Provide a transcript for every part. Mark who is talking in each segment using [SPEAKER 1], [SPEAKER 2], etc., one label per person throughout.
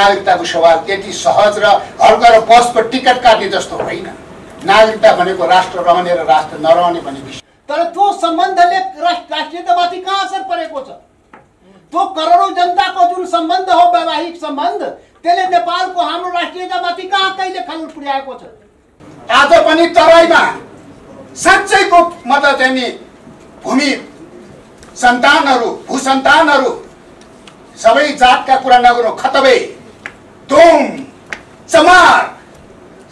[SPEAKER 1] नागरिकताको सवाल त्यति सहज र हल्का र बसको टिकट काट्ने जस्तो होइन। नागरिकता भनेको राष्ट्र रहने र राष्ट्र नरहने भन्ने विषय।
[SPEAKER 2] तर त्यो सम्बन्धले राष्ट्रियतामाथि कहाँ असर परेको छ? त्यो करोडौं जनताको जुन सम्बन्ध हो वैवाहिक सम्बन्ध त्यसले नेपालको हाम्रो राष्ट्रियतामाथि कहाँ कहिले खलल पुर्याएको छ?
[SPEAKER 1] आज पनि तराईमा साँच्चैको मतलब चाहिँ भूमि सन्तानहरू भूसन्तानहरू सबै जातका कुरा नगरौँ खतबे दोम चमार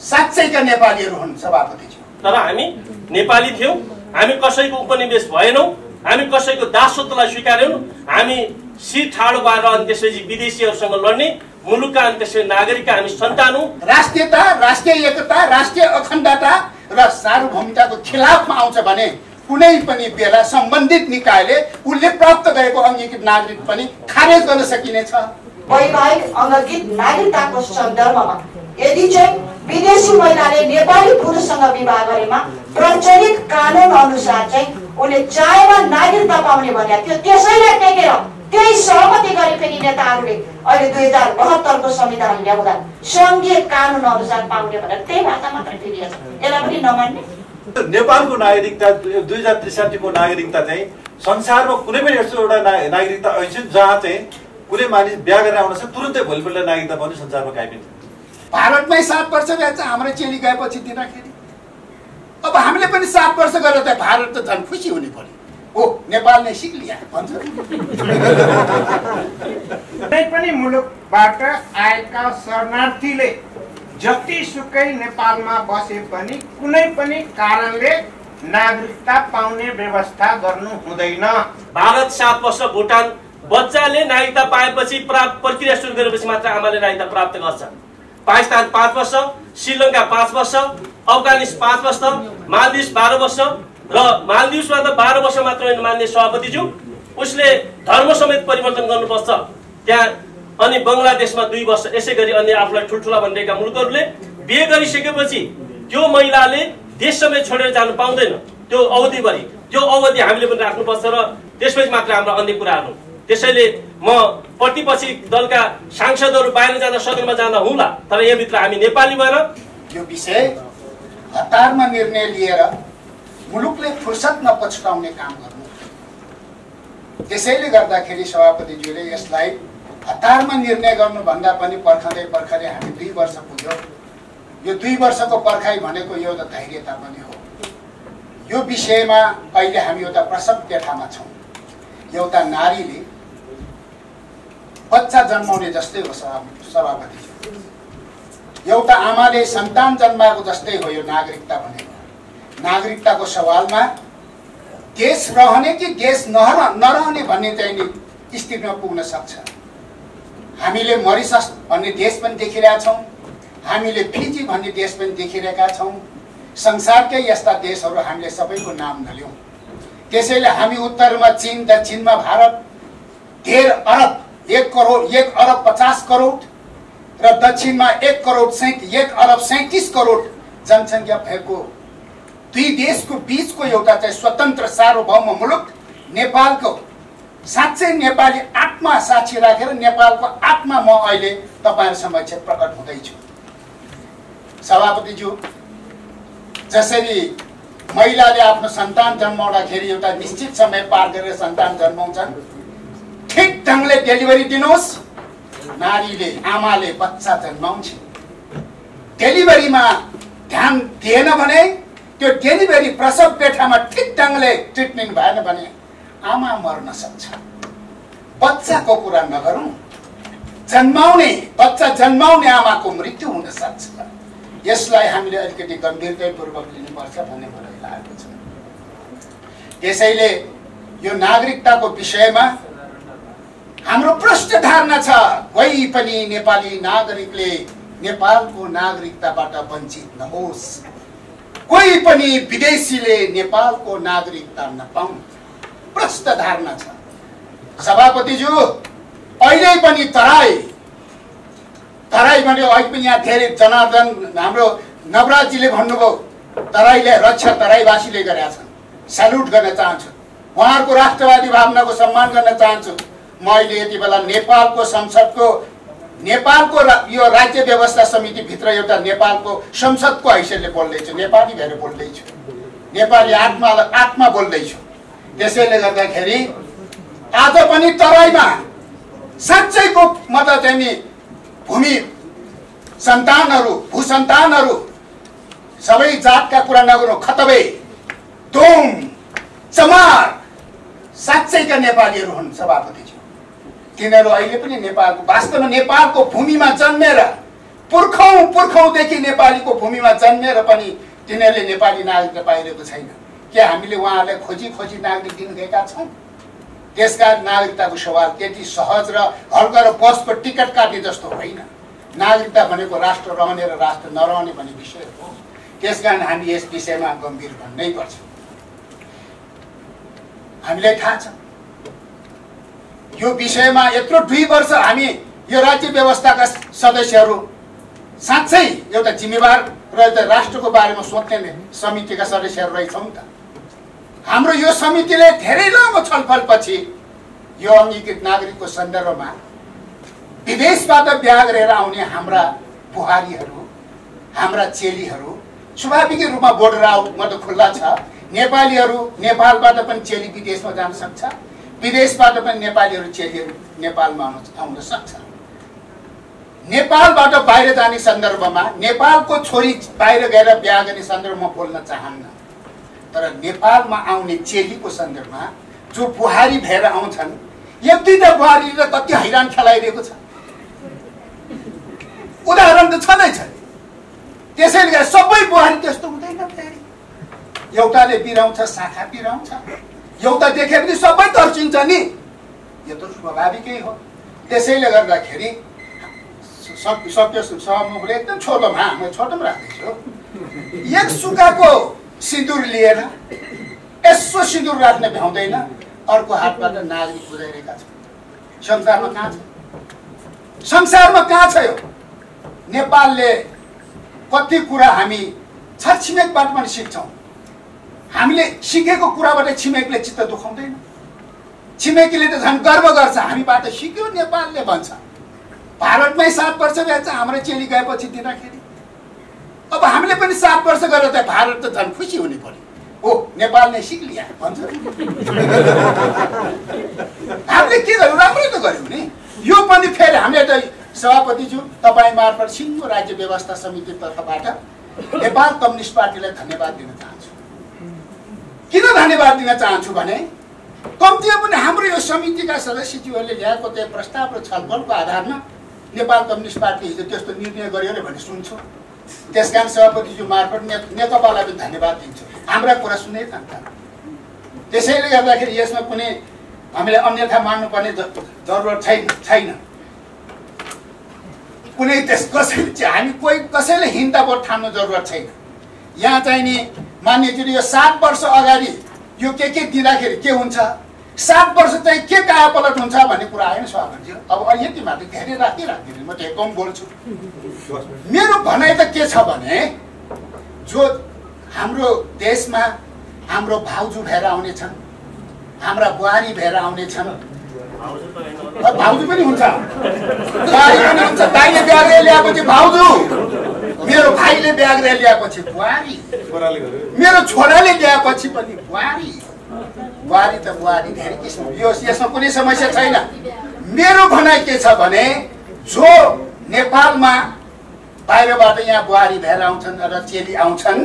[SPEAKER 1] साँच्चैका नेपालीहरू हुन् सभापतिज्यू।
[SPEAKER 3] तर हामी नेपाली थियौँ, हामी कसैको उपनिवेश भएनौँ, हामी कसैको दासत्वलाई स्वीकारेनौँ। हामी शिर ठाडो पारेर अनि त्यसपछि विदेशीहरूसँग लड्ने मुलुकका अनि त्यसपछि नागरिकका हामी सन्तान हौँ।
[SPEAKER 1] राष्ट्रियता, राष्ट्रिय एकता, राष्ट्रिय अखण्डता र सार्वभौमिकताको खिलाफमा आउँछ भने कुनै पनि बेला सम्बन्धित निकायले उसले प्राप्त गरेको अङ्गीकृत नागरिक पनि खारेज गर्न सकिनेछ।
[SPEAKER 4] वैवाहिक अङ्गीकृत नागरिकताको सन्दर्भमा यदि चाहिँ विदेशी महिलाले नेपाली पुरुषसँग विवाह गरेमा प्रचलित कानुन अनुसार चाहिँ उनले चाहेमा नागरिकता पाउने भनेको थियो। त्यसैलाई टेकेर त्यही सहमति गरे फेरि नेताहरूले अहिले 2072 को संविधान ल्याउँदा संघीय कानुन अनुसार पाउने भनेर त्यही भाषा मात्र फेरिएको छ। यसलाई पनि नमान्ने।
[SPEAKER 5] नेपालको नागरिकता 2063 को नागरिकता चाहिँ संसारमा कुनै पनि यस्तो एउटा नागरिकता ऐछन् जहाँ चाहिँ कुनै मानिस बिहा गरेर आउन सक्छ तुरुन्तै भोलिपल्ट नागरिकता पनि संसारमा कायमिन्छ।
[SPEAKER 1] भारतमै 7 वर्ष भएछ हाम्रो चेली गएपछि दिँदाखेरि अब हामीले पनि 7 वर्ष गरेर त भारत त झन् खुसी हुने पर्यो। ओ नेपाल नै सिक लिया भन्छ।
[SPEAKER 6] कुनै पनि मुलुकबाट आएका शरणार्थीले जतिसुकै नेपालमा बसे पनि कुनै पनि कारणले नागरिकता पाउने व्यवस्था गर्नु हुँदैन।
[SPEAKER 3] भारत 7 वर्ष, भुटान बच्चाले नागरिकता पाएपछि प्रक्रिया सुरु गरेपछि मात्र आमाले नागरिकता प्राप्त गर्छ। पाकिस्तान 5 वर्ष, श्रीलङ्का 5 वर्ष, अफगानिस्तान 5 वर्ष, मालदिभ्स 12 वर्ष र मालदिभ्समा त 12 वर्ष मात्र होइन मान्य सभापतिज्यू, उसले धर्म समेत परिवर्तन गर्नुपर्छ त्यहाँ। अनि बङ्गलादेशमा 2 वर्ष। यसै गरी अन्य आफूलाई ठुल्ठुला भनिरहेका मुलुकहरूले बिहे गरिसकेपछि त्यो महिलाले देश समेत छोडेर जानु पाउँदैन त्यो अवधिभरि। त्यो अवधि हामीले पनि राख्नुपर्छ र त्यसपछि मात्र हाम्रो अन्य कुराहरू। त्यसैले म प्रतिपक्षी दलका सांसदहरू बाहिर जाँदा सदनमा जाँदा हुँला, तर यहाँभित्र हामी नेपाली भएर
[SPEAKER 1] यो विषय हतारमा निर्णय लिएर मुलुकले फुर्सद नपछुटाउने काम गर्नु। त्यसैले गर्दाखेरि सभापतिज्यूले यसलाई हतारमा निर्णय गर्नुभन्दा पनि पर्खँदै पर्खँदै हामी 2 वर्ष पुग्यो। यो 2 वर्षको पर्खाइ भनेको यो त धैर्यता पनि हो। यो विषयमा अहिले हामी एउटा प्रसव पेठामा छौँ। एउटा नारीले बच्चा जन्माउने जस्तै हो सभापतिज्यू। एउटा आमाले सन्तान जन्माएको जस्तै हो यो नागरिकता भनेको। नागरिकताको सवालमा देश रहने कि देश नरहने भन्ने चाहिँ नि स्थितिमा पुग्न सक्छ। हामीले मरिसस भन्ने देश पनि देखिरहेका छौँ, हामीले फिजी भन्ने देश पनि देखिरहेका छौँ। संसारकै यस्ता देशहरू हामीले सबैको नाम नलियौँ। त्यसैले हामी उत्तरमा चीन, दक्षिणमा भारत, 1.5 अरब 1 अरब 50 करोड र दक्षिणमा 1 अरब 37 करोड जनसङ्ख्या भएको 2 देशको बीचको एउटा चाहिँ स्वतन्त्र सार्वभौम मुलुक नेपालको साँच्चै नेपाली आत्मा साक्षी राखेर नेपालको आत्मा म अहिले तपाईहरु समक्ष प्रकट हुँदैछु। सभापतिज्यू, जसरी महिलाले आफ्नो सन्तान जन्माउँदाखेरि एउटा निश्चित समय पार गरेर सन्तान जन्माउँछन्, ठिक ढङ्गले डेलिभरी दिनुहोस्। नारीले, आमाले बच्चा जन्माउँछ, डेलिभरीमा ध्यान दिएन भने, त्यो डेलिभरी प्रसव पेठामा ठिक ढङ्गले ट्रिटमेन्ट भएन भने आमा मर्न सक्छ। बच्चाको कुरा नगरौँ, बच्चा जन्माउने आमाको मृत्यु हुन सक्छ। यसलाई हामीले अलिकति गम्भीरतापूर्वक लिनुपर्छ भन्ने मलाई लागेको छ। त्यसैले यो नागरिकताको विषयमा हाम्रो प्रष्ट धारणा छ, कोही पनि नेपाली नागरिकले नेपालको नागरिकताबाट वञ्चित नहोस्, कोही पनि विदेशीले नेपालको नागरिकता नपाउन्, प्रष्ट धारणा छ। सभापतिज्यू, अहिले पनि तराई भने अहिले पनि यहाँ धेरै जनार्दन हाम्रो नवराजजीले भन्नुभयो, तराईले रक्षा तराईवासीले गरेका छन्। सल्युट गर्न चाहन्छु, उहाँहरूको राष्ट्रवादी भावनाको सम्मान गर्न चाहन्छु। म अहिले यति बेला नेपालको संसदको नेपालको यो राज्य व्यवस्था समितिभित्र एउटा नेपालको संसदको हैसियतले बोल्दैछु, नेपाली भएर बोल्दैछु, नेपाली आत्मा बोल्दैछु। त्यसैले गर्दाखेरि आज पनि तराईमा साँच्चैको मतलब चाहिँ भूमि सन्तानहरू भूसन्तानहरू सबै जातका कुरा नगर्नु, खतबे दोम चमार साँच्चैका नेपालीहरू हुन् सभापतिज्यू। तिनीहरू अहिले पनि नेपालको वास्तवमा नेपालको भूमिमा जन्मेर पुर्खौँदेखि नेपालीको भूमिमा जन्मेर पनि तिनीहरूले नेपाली नागरिकता पाइरहेको छैन। के हामीले उहाँहरूलाई खोजी नागरिक दिन गएका छौँ? त्यसका नागरिकताको सवाल त्यति सहज र हल्का र बसको टिकट काट्ने जस्तो होइन। नागरिकता भनेको राष्ट्र रहने र राष्ट्र नरहने भन्ने विषय हो। त्यसकारण हामी यस विषयमा गम्भीर भन्नै पर्छ। हामीलाई थाहा छ यो विषयमा यत्रो 2 वर्ष हामी यो राज्य व्यवस्थाका सदस्यहरू साँच्चै एउटा जिम्मेवार र एउटा राष्ट्रको बारेमा सोच्ने समितिका सदस्यहरू रहेछौँ त। हाम्रो यो समितिले धेरै लामो छलफलपछि यो अङ्गीकृत नागरिकको सन्दर्भमा विदेशबाट बिहा गरेर आउने हाम्रा बुहारीहरू हाम्रा चेलीहरू स्वाभाविक रूपमा बोर्डर आउटमा त खुल्ला छ। नेपालीहरू नेपालबाट पनि चेली विदेशमा जान सक्छ, विदेशबाट पनि नेपालीहरू चेलीहरू नेपालमा आउन सक्छ। नेपालबाट बाहिर जाने सन्दर्भमा नेपालको छोरी बाहिर गएर बिहा गर्ने सन्दर्भमा बोल्न चाहन्न, तर नेपालमा आउने चेलीको सन्दर्भमा जो बुहारी भएर आउँछन्, एक दुईटा बुहारीले कति हैरान खेलाइरहेको छ, उदाहरण त छँदैछ। त्यसैले गर्दा सबै बुहारी त्यस्तो हुँदैन। फेरि एउटाले बिराउँछ, शाखा बिराउँछ, एउटा देखे पनि सबै तर्सिन्छ नि, यो त स्वाभाविकै हो। त्यसैले गर्दाखेरि सक्यो समूहले एकदम छोटोमा म छोटोमा राख्दैछु। एक सुकाको सिन्दुर लिएर यसो सिन्दुर राख्न भ्याउँदैन, अर्को हातबाट नागरिक बुझाइरहेका छन्। संसारमा कहाँ छ? संसारमा कहाँ छ यो? नेपालले कति कुरा हामी छरछिमेकबाट पनि सिक्छौँ। हामीले सिकेको कुराबाट छिमेकीले चित्त दुखाउँदैन। छिमेकीले त झन् गर्व गर्छ, हामीबाट सिक्यो नेपालले भन्छ। भारतमै 7 वर्ष भएछ हाम्रो चेली गएपछि दिँदाखेरि, अब हामीले पनि 7 वर्ष गरेर त भारत त झन् खुसी हुनु पर्यो। हो नेपालले सिक्लिया भन्छ। हामीले के गर्यौँ? राम्रै त गर्यौँ नि। यो पनि फेरि हामीले त सभापतिज्यू तपाईँ मार्फत सिङ्गो राज्य व्यवस्था समिति तर्फबाट नेपाल कम्युनिस्ट पार्टीलाई धन्यवाद दिन चाहन्छु। किन धन्यवाद दिन चाहन्छु भने कम्तीमा पनि हाम्रो यो समितिका सदस्यज्यूहरूले ल्याएको त्यो प्रस्ताव र छलफलको आधारमा नेपाल कम्युनिस्ट पार्टी हिजो त्यस्तो निर्णय गर्यो अरे भन्ने सुन्छु। त्यसकारण सभापतिज्यू मार्फत नेकपालाई पनि धन्यवाद दिन्छु, हाम्रा कुरा सुने खान्छ। त्यसैले गर्दाखेरि यसमा कुनै हामीले अन्यथा मान्नुपर्ने जरुरत छैन। कुनै कसैले हामी कोही कसैले हिंसाबोध ठान्नु जरुरत छैन। यहाँ चाहिँ नि मान्यज्यूले यो 7 वर्ष अगाडि यो के दिँदाखेरि के हुन्छ, 7 वर्ष चाहिँ के कायापलट हुन्छ भन्ने कुरा आएन सभापतिज्यू। अब यति मात्र धेरै राखिदिनु, म त्यो कम बोल्छु। मेरो भनाइ त के छ भने जो हाम्रो देशमा हाम्रो भाउजू भएर आउने छन्, हाम्रा बुहारी भएर आउने छन्, भाउजू पनि हुन्छ, बुहारी पनि हुन्छ। दाइले बिहा गरेर ल्याएपछि भाउजू, मेरो भाइले बिहा गरेर ल्याएपछि बुहारी, मेरो छोराले ल्याएपछि पनि बुहारी। बुहारी त बुहारी धेरै किसिम, यसमा कुनै समस्या छैन। मेरो भनाइ के छ भने जो नेपालमा बाहिरबाट यहाँ बुहारी भएर आउँछन् र चेली आउँछन्,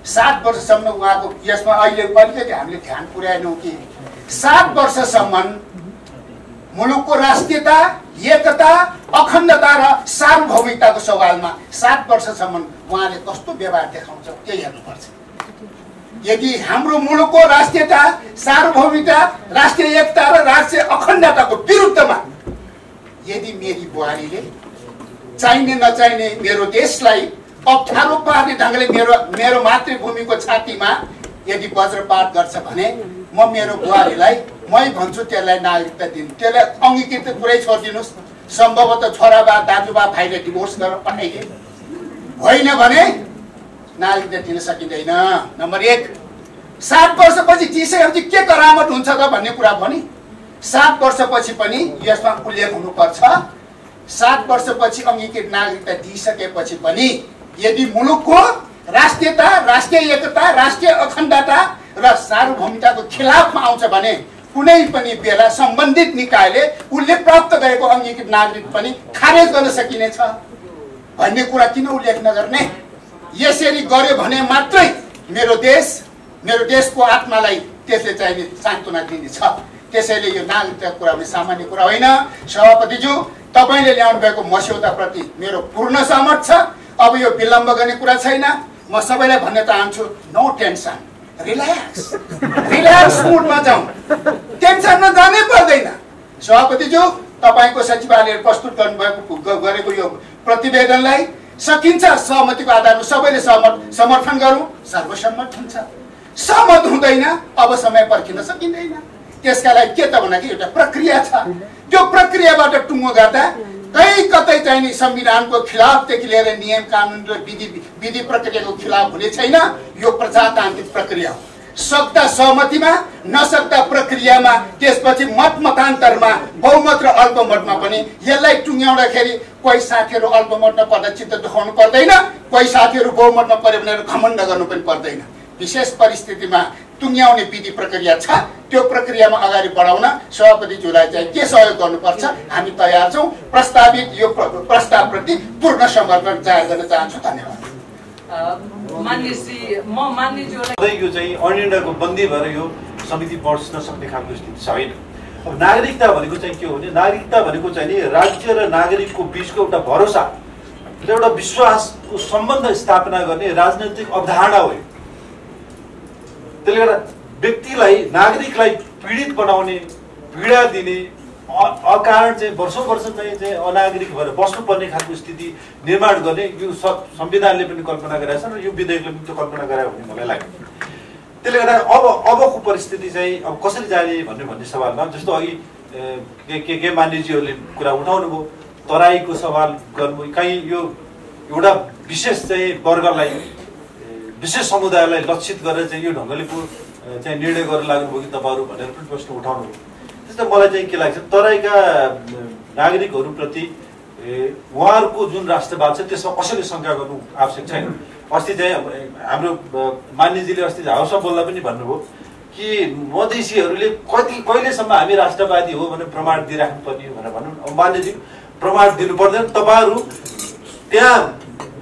[SPEAKER 1] 7 वर्षसम्म उहाँको यसमा अहिले अलिकति हामीले ध्यान पुर्याएनौँ कि 7 वर्षसम्म मुलुकको राष्ट्रियता, एकता, अखण्डता र सार्वभौमिकताको सवालमा 7 वर्षसम्म उहाँले कस्तो व्यवहार देखाउँछ त्यही हेर्नुपर्छ। यदि हाम्रो मुलुकको राष्ट्रियता, सार्वभौमिकता, राष्ट्रिय एकता र राष्ट्रिय अखण्डताको विरुद्धमा यदि मेरी बुहारीले चाहिने नचाहिने मेरो देशलाई अप्ठ्यारो पार्ने ढङ्गले मेरो मातृभूमिको छातीमा यदि वज्रपात गर्छ भने म मेरो बुहारीलाई मै भन्छु त्यसलाई नागरिकता दिनु। त्यसलाई अङ्गीकृत पुरै छोडिदिनुहोस्, सम्भवतः छोराबा दाजुबा भाइले डिभोर्स गरेर पठाइदिए, होइन भने नागरिकता दिन सकिँदैन। नम्बर 1, 7 वर्षपछि चिसैपछि के करामत हुन्छ त भन्ने कुरा पनि 7 वर्षपछि पनि यसमा उल्लेख हुनुपर्छ। 7 वर्षपछि अङ्गीकृत नागरिकता दिइसकेपछि पनि यदि मुलुकको राष्ट्रियता, राष्ट्रिय एकता, राष्ट्रिय अखण्डता र सार्वभौमिकताको खिलाफमा आउँछ भने कुनै पनि बेला सम्बन्धित निकायले उसले प्राप्त गरेको अङ्गीकृत नागरिक पनि खारेज गर्न सकिनेछ भन्ने कुरा किन उल्लेख नगर्ने? यसरी गर्यो भने मात्रै मेरो देशको आत्मालाई त्यसले चाहिँ सान्त्वना दिनेछ। त्यसैले यो नागरिकताको कुरा पनि सामान्य कुरा होइन। सभापतिज्यू, तपाईँले ल्याउनु भएको मस्यौदाप्रति मेरो पूर्ण सहमत छ। अब यो विलम्ब गर्ने कुरा छैन। म सबैलाई भन्न चाहन्छु, नो टेन्सन, रिल्याक्स मुडमा जाउँ, टेन्सनमा जानै पर्दैन। सभापतिज्यू, तपाईँको सचिवालयले प्रस्तुत गरेको यो प्रतिवेदनलाई सकिन्छ सहमतिको आधारमा सबैले समर्थन गरौँ, सर्वसम्मत हुन्छ। सहमत हुँदैन, अब समय पर्खिन सकिँदैन। त्यसका लागि के त भन्दाखेरि एउटा प्रक्रिया छ। त्यो प्रक्रियाबाट टुङ्गो गर्दा कहीँ कतै चाहिँ नि संविधानको खिलाफदेखि लिएर नियम कानुन र विधि प्रक्रियाको खिलाफ हुने छैन। यो प्रजातान्त्रिक प्रक्रिया हो। सक्दा सहमतिमा, नसक्दा प्रक्रियामा, त्यसपछि मत मतान्तरमा, बहुमत र अल्पमतमा पनि यसलाई टुङ्ग्याउँदाखेरि कोही साथीहरू अल्पमतमा पर्दा चित्त दुखाउनु पर्दैन, कोही साथीहरू बहुमतमा पर्यो भनेर घमण्ड गर्नु पनि पर्दैन। विशेष परिस्थितिमा टुङ्ग्याउने विधि प्रक्रिया छ। त्यो प्रक्रियामा अगाडि बढाउन सभापतिज्यूलाई चाहिँ के सहयोग गर्नुपर्छ हामी तयार छौँ। प्रस्तावित यो प्रस्तावप्रति पूर्ण समर्थन जाहेर गर्न चाहन्छु। धन्यवाद।
[SPEAKER 5] यो चाहिँ अनिर्णयको बन्दी भएर यो समिति बस्न सक्ने खालको स्थिति छैन। अब नागरिकता भनेको चाहिँ के हो भने, नागरिकता भनेको चाहिँ नि राज्य र नागरिकको बिचको एउटा भरोसा, एउटा विश्वासको सम्बन्ध स्थापना गर्ने राजनैतिक अवधारणा हो। त्यसले गर्दा व्यक्तिलाई, नागरिकलाई पीडित बनाउने, पीडा दिने, अकारण चाहिँ वर्षौं वर्ष चाहिँ अनागरिक भएर बस्नुपर्ने खालको स्थिति निर्माण गर्ने यो संविधानले पनि कल्पना गरेको छ र यो विधेयकले पनि त्यो कल्पना गरेको भन्ने मलाई लाग्छ। त्यसले गर्दा अबको परिस्थिति चाहिँ अब कसरी जाने भन्ने सवालमा, जस्तो अघि के मान्यजीहरूले कुरा उठाउनु भयो, तराईको सवाल गर्नुभयो, कहीँ यो एउटा विशेष चाहिँ वर्गलाई, विशेष समुदायलाई लक्षित गरेर चाहिँ यो ढङ्गले चाहिँ निर्णय गरेर लाग्नुभयो कि तपाईँहरू भनेर पनि प्रश्न उठाउनु भयो। त्यस्तो मलाई चाहिँ के लाग्छ, तराईका नागरिकहरूप्रति उहाँहरूको जुन राष्ट्रवाद छ त्यसमा कसैले शङ्का गर्नु आवश्यक छैन। अस्ति चाहिँ हाम्रो मान्यजीले अस्ति हाउसमा बोल्दा पनि भन्नुभयो कि मधेसीहरूले कहिलेसम्म हामी राष्ट्रवादी हो भनेर प्रमाण दिइराख्नु पर्ने भनेर भन्नु। अब मान्यजी प्रमाण दिनु पर्दैन, तपाईँहरू त्यहाँ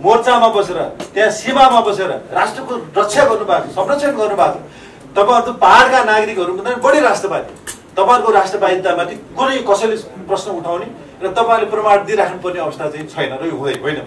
[SPEAKER 5] मोर्चामा बसेर, त्यहाँ सीमामा बसेर राष्ट्रको रक्षा गर्नुभएको छ, संरक्षण गर्नुभएको छ। तपाईँहरू त पहाडका नागरिकहरू भन्दा बढी राष्ट्रवादी, तपाईँहरूको राष्ट्रवादितामाथि कुनै कसैले प्रश्न उठाउने र तपाईँहरूले प्रमाण दिइराख्नुपर्ने अवस्था चाहिँ छैन र यो होइन।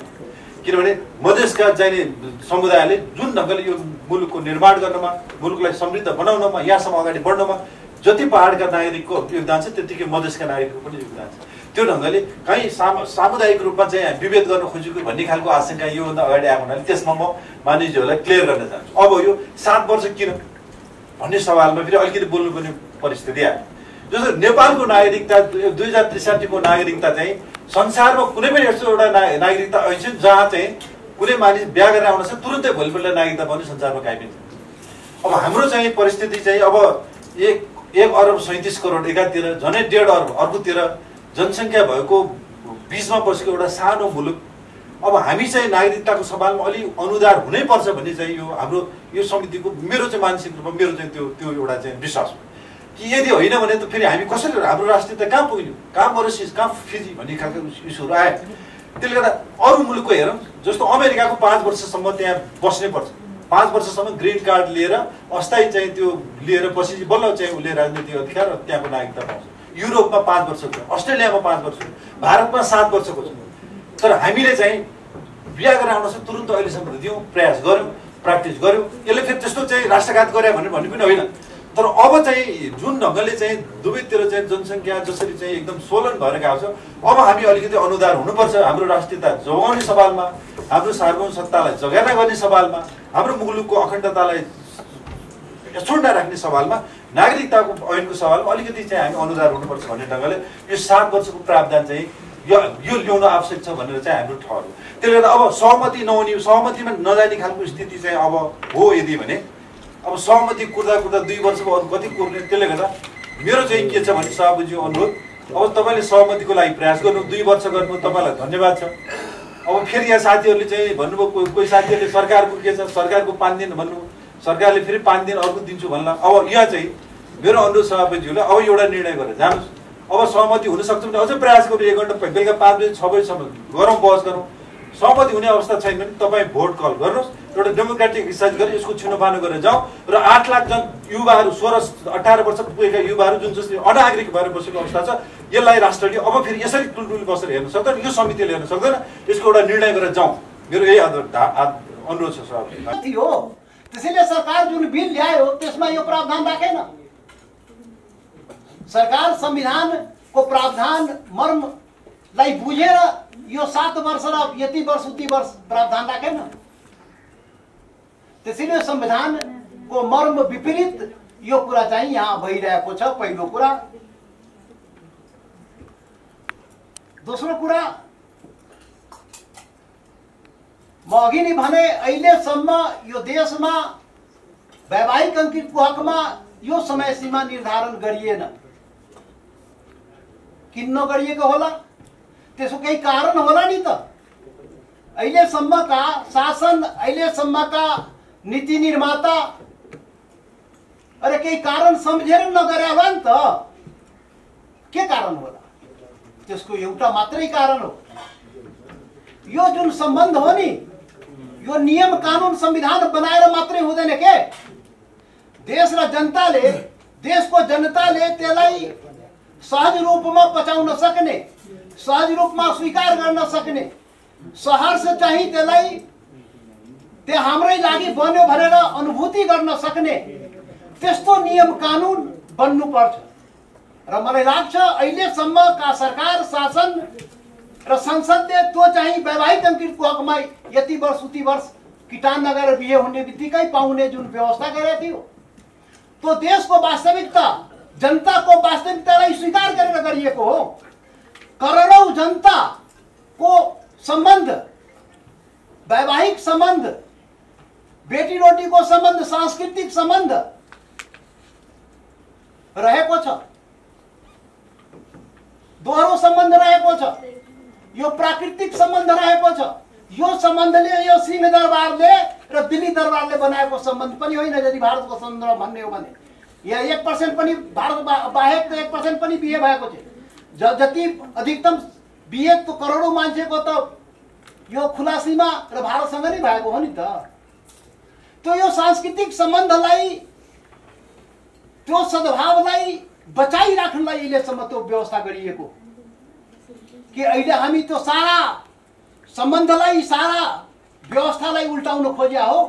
[SPEAKER 5] किनभने मधेसका चाहिने समुदायले जुन ढङ्गले यो मुलुकको निर्माण गर्नमा, मुलुकलाई समृद्ध बनाउनमा, यहाँसम्म अगाडि बढ्नमा जति पहाडका नागरिकको योगदान छ त्यतिकै मधेसका नागरिकको पनि योगदान छ। त्यो ढङ्गले कहीँ सामुदायिक रूपमा चाहिँ विभेद गर्न खोजेको भन्ने खालको आशंका योभन्दा अगाडि आएको हुनाले त्यसमा म मानिसहरूलाई क्लियर गर्न चाहन्छु। अब यो 7 वर्ष किन भन्ने सवालमा फेरि अलिकति बोल्नुपर्ने परिस्थिति आयो। जस्तो नेपालको नागरिकता 2063 को नागरिकता चाहिँ संसारमा कुनै पनि यस्तो एउटा नागरिकता ऐछ जहाँ चाहिँ कुनै मानिस बिहा गरेर आउन सक्छ, तुरुन्तै भोलिपल्ट नागरिकता पनि संसारमा कायमिन्छ। अब हाम्रो चाहिँ परिस्थिति चाहिँ अब 1 अरब 37 करोड एकातिर, झनै 1.5 अरब अर्कोतिर जनसङ्ख्या भएको बिचमा बसेको एउटा सानो मुलुक। अब हामी चाहिँ नागरिकताको सवालमा अलि अनुदार हुनैपर्छ भन्ने चाहिँ यो हाम्रो यो समितिको मेरो चाहिँ मानसिक रूपमा मेरो चाहिँ त्यो एउटा चाहिँ विश्वास हो कि यदि होइन भने त फेरि हामी कसरी हाम्रो राष्ट्रियता कहाँ पुग्यो, कहाँ मरिसियस, कहाँ फिजी भन्ने खालको इस्युहरू आयो। त्यसले गर्दा अरू मुलुकको हेरौँ, जस्तो अमेरिकाको 5 वर्षसम्म त्यहाँ बस्नै पर्छ, 5 वर्षसम्म ग्रिन कार्ड लिएर अस्थायी चाहिँ त्यो लिएर बसेपछि बल्ल चाहिँ उसले राजनीतिक अधिकार र त्यहाँको नागरिकता पाउँछ। युरोपमा 5 वर्षको, अस्ट्रेलियामा 5 वर्षको, भारतमा 7 वर्षको छ। तर हामीले चाहिँ बिहा गरेर आउन सक्छ तुरुन्त अहिलेसम्म दियौँ, प्रयास गऱ्यौँ, प्र्याक्टिस गऱ्यौँ। यसले फेरि त्यस्तो चाहिँ राष्ट्रघात गरे भन्ने पनि होइन। तर अब चाहिँ जुन ढङ्गले चाहिँ दुवैतिर चाहिँ जनसङ्ख्या जसरी चाहिँ एकदम सोलन भएर गएको छ, अब हामी अलिकति अनुदार हुनुपर्छ हाम्रो राष्ट्रियता जोगाउने सवालमा, हाम्रो सार्वभौम सत्तालाई जगेर्ना गर्ने सवालमा, हाम्रो मुलुकको अखण्डतालाई छुट्टा राख्ने सवालमा, नागरिकताको ऐनको सवालमा अलिकति चाहिँ हामी अनुदार हुनुपर्छ भन्ने ढङ्गले यो 7 वर्षको प्रावधान चाहिँ यो ल्याउन आवश्यक छ भनेर चाहिँ हाम्रो ठहर हो। त्यसले गर्दा अब सहमति नहुने, सहमतिमा नजाने खालको स्थिति चाहिँ अब हो यदि भने अब सहमति कुर्दा 2 वर्षको अरू कति कुर्ने। त्यसले गर्दा मेरो चाहिँ के छ भने सभापतिज्यू अनुरोध, अब तपाईँले सहमतिको लागि प्रयास गर्नु, 2 वर्ष गर्नु, तपाईँलाई धन्यवाद छ। अब फेरि यहाँ साथीहरूले चाहिँ भन्नुभयो, कोही साथीहरूले सरकारको के छ, सरकारको 5 दिन भन्नु, सरकारले फेरि 5 दिन अर्को दिन्छु भन्ला। अब यहाँ चाहिँ मेरो अनुरोध सभापतिज्यूले अब एउटा निर्णय गरेर जानुहोस्। अब सहमति हुनसक्छ भने अझै प्रयास गरौँ, 1 घन्टा बेलुका 5 बजी 6 बजीसम्म गरौँ, बहस गरौँ। सहमति हुने अवस्था छैन भने तपाईँ भोट कल गर्नुहोस्, एउटा डेमोक्रेटिक एक्सर्साइज गरेर यसको छिनोफानो गरेर जाउँ र 8 लाख जन युवाहरू 16-18 वर्ष पुगेका युवाहरू जुन जसले अनागरिक भएर बसेको अवस्था छ, यसलाई राष्ट्रले अब फेरि यसरी टुलटुली बसेर हेर्न सक्दैन, यो समितिले हेर्न सक्दैन। यसको एउटा निर्णय गरेर जाउँ, मेरो यही अनुरोध छ सभापति
[SPEAKER 2] हो। त्यसैले सरकार जुन बिल ल्यायो त्यसमा यो प्रावधान राखेन। सरकार संविधानको प्रावधान मर्मलाई बुझेर यो 7 वर्ष र यति वर्ष उति वर्ष प्रावधान राखेन। त्यसैले संविधानको मर्म विपरीत यो कुरा चाहिँ यहाँ भइरहेको छ, पहिलो कुरा। दोस्रो कुरा, म अघि नै भने अहिलेसम्म यो देशमा वैवाहिक अंकितको हकमा यो समय सीमा निर्धारण गरिएन। किन नगरिएको होला? त्यसको केही कारण होला नि त। अहिलेसम्मका शासन, अहिलेसम्मका नीति निर्माता अरे केही कारण सम्झेर नगरे होला नि त। के कारण होला? त्यसको एउटा मात्रै कारण हो, यो जुन सम्बन्ध हो नि, यो नियम कानुन संविधान बनाएर मात्रै हुँदैन के। देश र जनताले, देशको जनताले त्यसलाई सहज रूपमा पचाउन सक्ने, सहज रूपमा स्वीकार गर्न सक्ने, सहर्ष चाहिँ त्यसलाई त्यो हाम्रै लागि बन्यो भनेर अनुभूति गर्न सक्ने त्यस्तो नियम कानुन बन्नुपर्छ। र मलाई लाग्छ अहिलेसम्मका सरकार, शासन र संसदले त्यो चाहिँ वैवाहिक अंकितको हकमा यति वर्ष उति वर्ष किटान नगरेर बिहे हुने बित्तिकै पाउने जुन व्यवस्था गरेको थियो, त्यो देशको वास्तविकता, जनताको वास्तविकतालाई स्वीकार गरेर गरिएको हो। करोडौं जनताको सम्बन्ध, वैवाहिक सम्बन्ध, बेटी रोटीको सम्बन्ध, सांस्कृतिक सम्बन्ध रहेको छ, दोहोरो सम्बन्ध रहेको छ, यो प्राकृतिक सम्बन्ध रहेको छ। यो सम्बन्धले, यो सिंहदरबारले र दिल्ली दरबारले बनाएको सम्बन्ध पनि होइन। यदि भारतको सन्दर्भ भन्ने हो भने यहाँ 1% पनि भारत बाहेक 1% पनि बिहे भएको थियो। जति अधिकतम बिहे त करोडौं मान्छेको त यो खुला सीमा र भारतसँग नै भएको हो नि त। त्यो यो सांस्कृतिक सम्बन्धलाई, त्यो सद्भावलाई बचाइराख्नलाई अहिलेसम्म त्यो व्यवस्था गरिएको कि अहिले हामी त्यो सारा सम्बन्धलाई, सारा व्यवस्थालाई उल्टाउन खोज्या हो।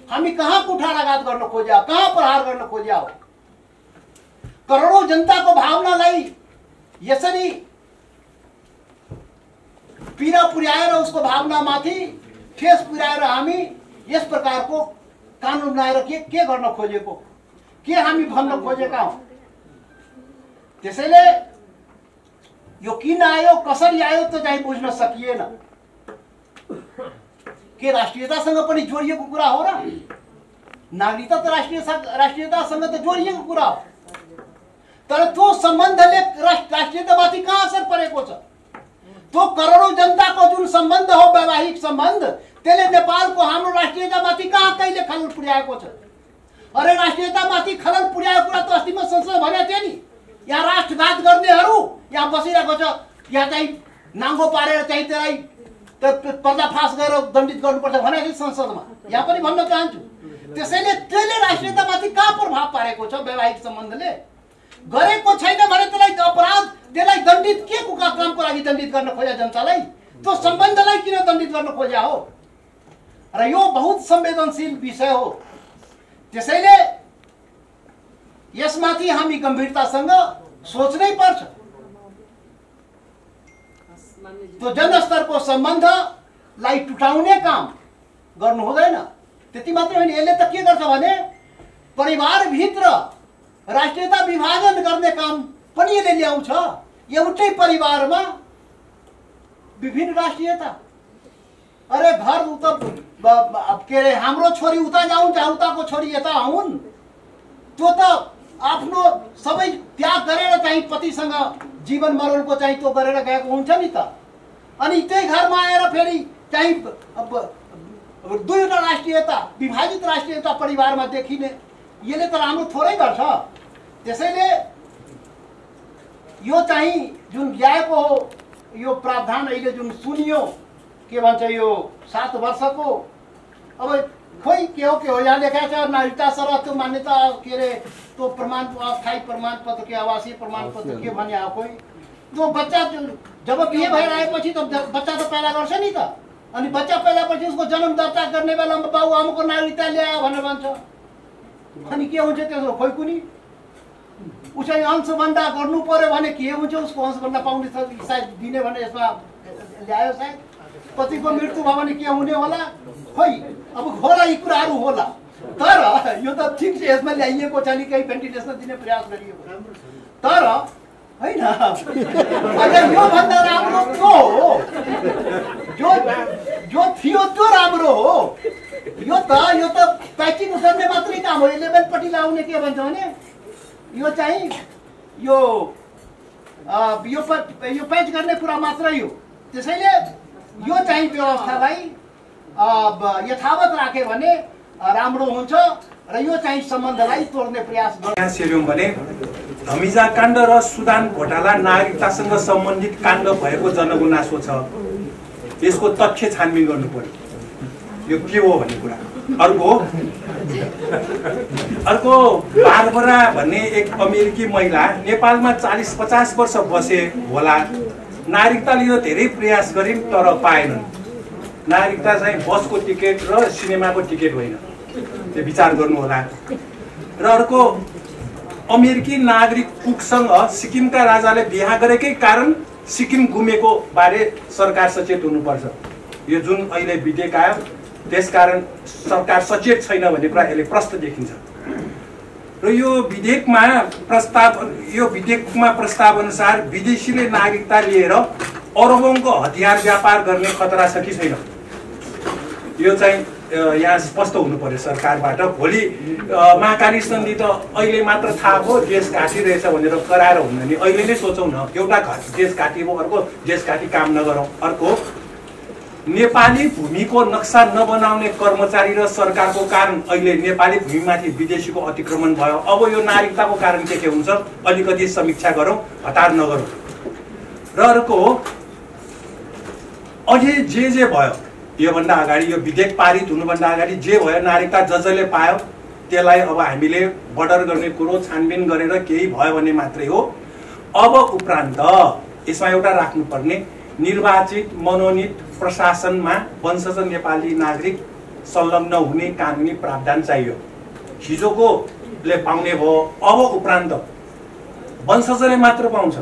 [SPEAKER 2] हामी कहाँ कुठाराघात गर्न खोज्या, कहाँ प्रहार गर्न खोज्या हो? करोडौं जनताको भावनालाई यसरी पीडा पुर्याएर, उसको भावनामाथि ठेस पुर्याएर हामी यस प्रकारको कानुन बनाएर के गर्न खोजेको, के हामी भन्न खोजेका हौं? त्यसैले यो किन आयो, कसरी आयो त चाहिँ बुझ्न सकिएन। के राष्ट्रियतासँग पनि जोडिएको कुरा हो र? नागरिकता त राष्ट्रियतासँग त जोडिएको कुरा हो, तर त्यो सम्बन्धले राष्ट्रियतामाथि कहाँ असर परेको छ? त्यो करोडौं जनताको जुन सम्बन्ध हो, वैवाहिक सम्बन्ध, त्यसले नेपालको हाम्रो राष्ट्रियतामाथि कहाँ कहिले खलल पुर्याएको छ? अरे राष्ट्रियतामाथि खलल पुर्याएको कुरा त अस्तिमा संसद भनेको थियो नि। यहाँ राष्ट्रघात गर्नेहरू यहाँ बसिरहेको छ, यहाँ चाहिँ नाङ्गो पारेर चाहिँ त्यसलाई पर्दाफास गरेर दण्डित गर्नुपर्छ भनेको थियो संसदमा। यहाँ पनि भन्न चाहन्छु, त्यसैले त्यसले राष्ट्रियतामाथि कहाँ प्रभाव पारेको छ? वैवाहिक सम्बन्धले गरेको छैन भने त्यसलाई अपराध, त्यसलाई दण्डित के कामको लागि दण्डित गर्न खोज्या जनतालाई? त्यो सम्बन्धलाई किन दण्डित गर्न खोज्या हो? र यो बहुत संवेदनशील विषय हो। त्यसैले यसमाथि हामी गम्भीरतासँग सोच्नै पर्छ। त्यो जनस्तरको सम्बन्धलाई टुटाउने काम गर्नु हुँदैन। त्यति मात्रै होइन, यसले त के गर्छ भने परिवारभित्र राष्ट्रियता विभाजन गर्ने काम पनि यसले ल्याउँछ। एउटै परिवारमा विभिन्न राष्ट्रियता। अरे घर उता के अरे हाम्रो छोरी उता जाउन्, उताको छोरी यता आउन्, त्यो त आफ्नो सबै त्याग गरेर चाहिँ पतिसँग जीवन मरणको चाहिँ त्यो गरेर गएको हुन्छ नि त। अनि त्यही घरमा आएर फेरि चाहिँ दुईवटा राष्ट्रियता, विभाजित राष्ट्रियता परिवारमा देखिने, यसले त राम्रो थोरै गर्छ। त्यसैले यो चाहिँ जुन ल्याएको हो यो प्रावधान अहिले जुन सुनियो, के भन्छ यो 7 वर्षको, अब खोइ के हो यहाँ लेखा छ नागरिकता सरह त्यो मान्यता के अरे त्यो प्रमाण अस्थायी प्रमाण पत्र के आवासीय प्रमाण पत्र के भने कोही त्यो बच्चा जब बिहे भएर आएपछि त बच्चा त पैदा गर्छ नि त। अनि बच्चा पैदा पछि उसको जन्म दर्ता गर्ने बेलामा बाउ आमाको नागरिकता ल्यायो भनेर भन्छ। अनि के हुन्छ त्यसो? खोइ कुनी उसै अंशबन्धा गर्नु पर्यो भने के हुन्छ? उसको अंशबन्धा पाउने सायद दिने भने यसमा ल्यायो सायद। पतिको मृत्यु भयो भने के हुने होला? खोइ अब होला यी कुराहरू होला। तर यो त ठिक छ, यसमा ल्याइएको छ नि, केही भेन्टिलेसन दिने प्रयास गरिएको, तर होइन अझ योभन्दा राम्रो त्यो हो जो थियो त्यो राम्रो हो। यो त प्याचिङ गर्ने मात्रै काम हो। 11 पट्टि लाउने के भन्छ भने यो चाहिँ यो प्याच गर्ने कुरा मात्रै हो। त्यसैले यो चाहिँ व्यवस्थालाई यथावत राखे भने राम्रो हुन्छ र यो चाहिँ सम्बन्धलाई तोड्ने प्रयास
[SPEAKER 7] गर्न सेर्यौं भने धमिजा काण्ड र सुदान घोटाला नागरिकतासँग सम्बन्धित काण्ड भएको जनगुनासो छ। यसको तथ्य छानबिन गर्नु पर्यो, यो के हो भन्ने कुरा। अर्को बारबरा भन्ने एक अमेरिकी महिला नेपालमा 40-50 वर्ष बसे होला। नागरिकता लिन धेरै प्रयास गरिन् तर पाएनन्। नागरिकता चाहिँ बसको टिकट र सिनेमाको टिकट होइन, त्यो विचार गर्नु होला। र अर्को अमेरिकी नागरिक कुकसँग सिक्किमका राजाले बिहा गरेकै कारण सिक्किम गुमेको बारे सरकार सचेत हुनुपर्छ। यो जुन अहिले विधेयक आयो त्यसकारण सरकार सचेत छैन भन्ने कुरा यसले प्रश्न देखिन्छ। र यो विधेयकमा प्रस्ताव अनुसार विदेशीले नागरिकता लिएर अरबौंको हतियार व्यापार गर्ने खतरा छ कि छैन, यो चाहिँ यहाँ स्पष्ट हुनु पर्यो सरकारबाट। भोलि महाकाली सन्धि त अहिले मात्र थाहा भयो देश घाटिरहेछ भनेर कराएर हुन्न नि, अहिले नै सोचौँ न। एउटा देश घाटी भयो, अर्को देश घाटी काम नगरौँ। अर्को नेपाली भूमिको नक्सा नबनाउने कर्मचारी र सरकारको कारण अहिले नेपाली भूमिमाथि विदेशीको अतिक्रमण भयो। अब यो नागरिकताको कारण के हुन्छ अलिकति समीक्षा गरौँ, हतार नगरौँ। र अर्को अझै जे भयो योभन्दा अगाडि, यो विधेयक पारित हुनुभन्दा अगाडि जे भयो नागरिकता जसले पायो त्यसलाई अब हामीले बर्डर गर्ने कुरो छानबिन गरेर केही भयो भने मात्रै हो। अब उपरान्त यसमा एउटा राख्नुपर्ने निर्वाचित मनोनित प्रशासनमा वंशज नेपाली नागरिक संलग्न हुने कानुनी प्रावधान चाहियो। हिजोकोले पाउने भयो, अब उपरान्त वंशजले मात्र पाउँछ।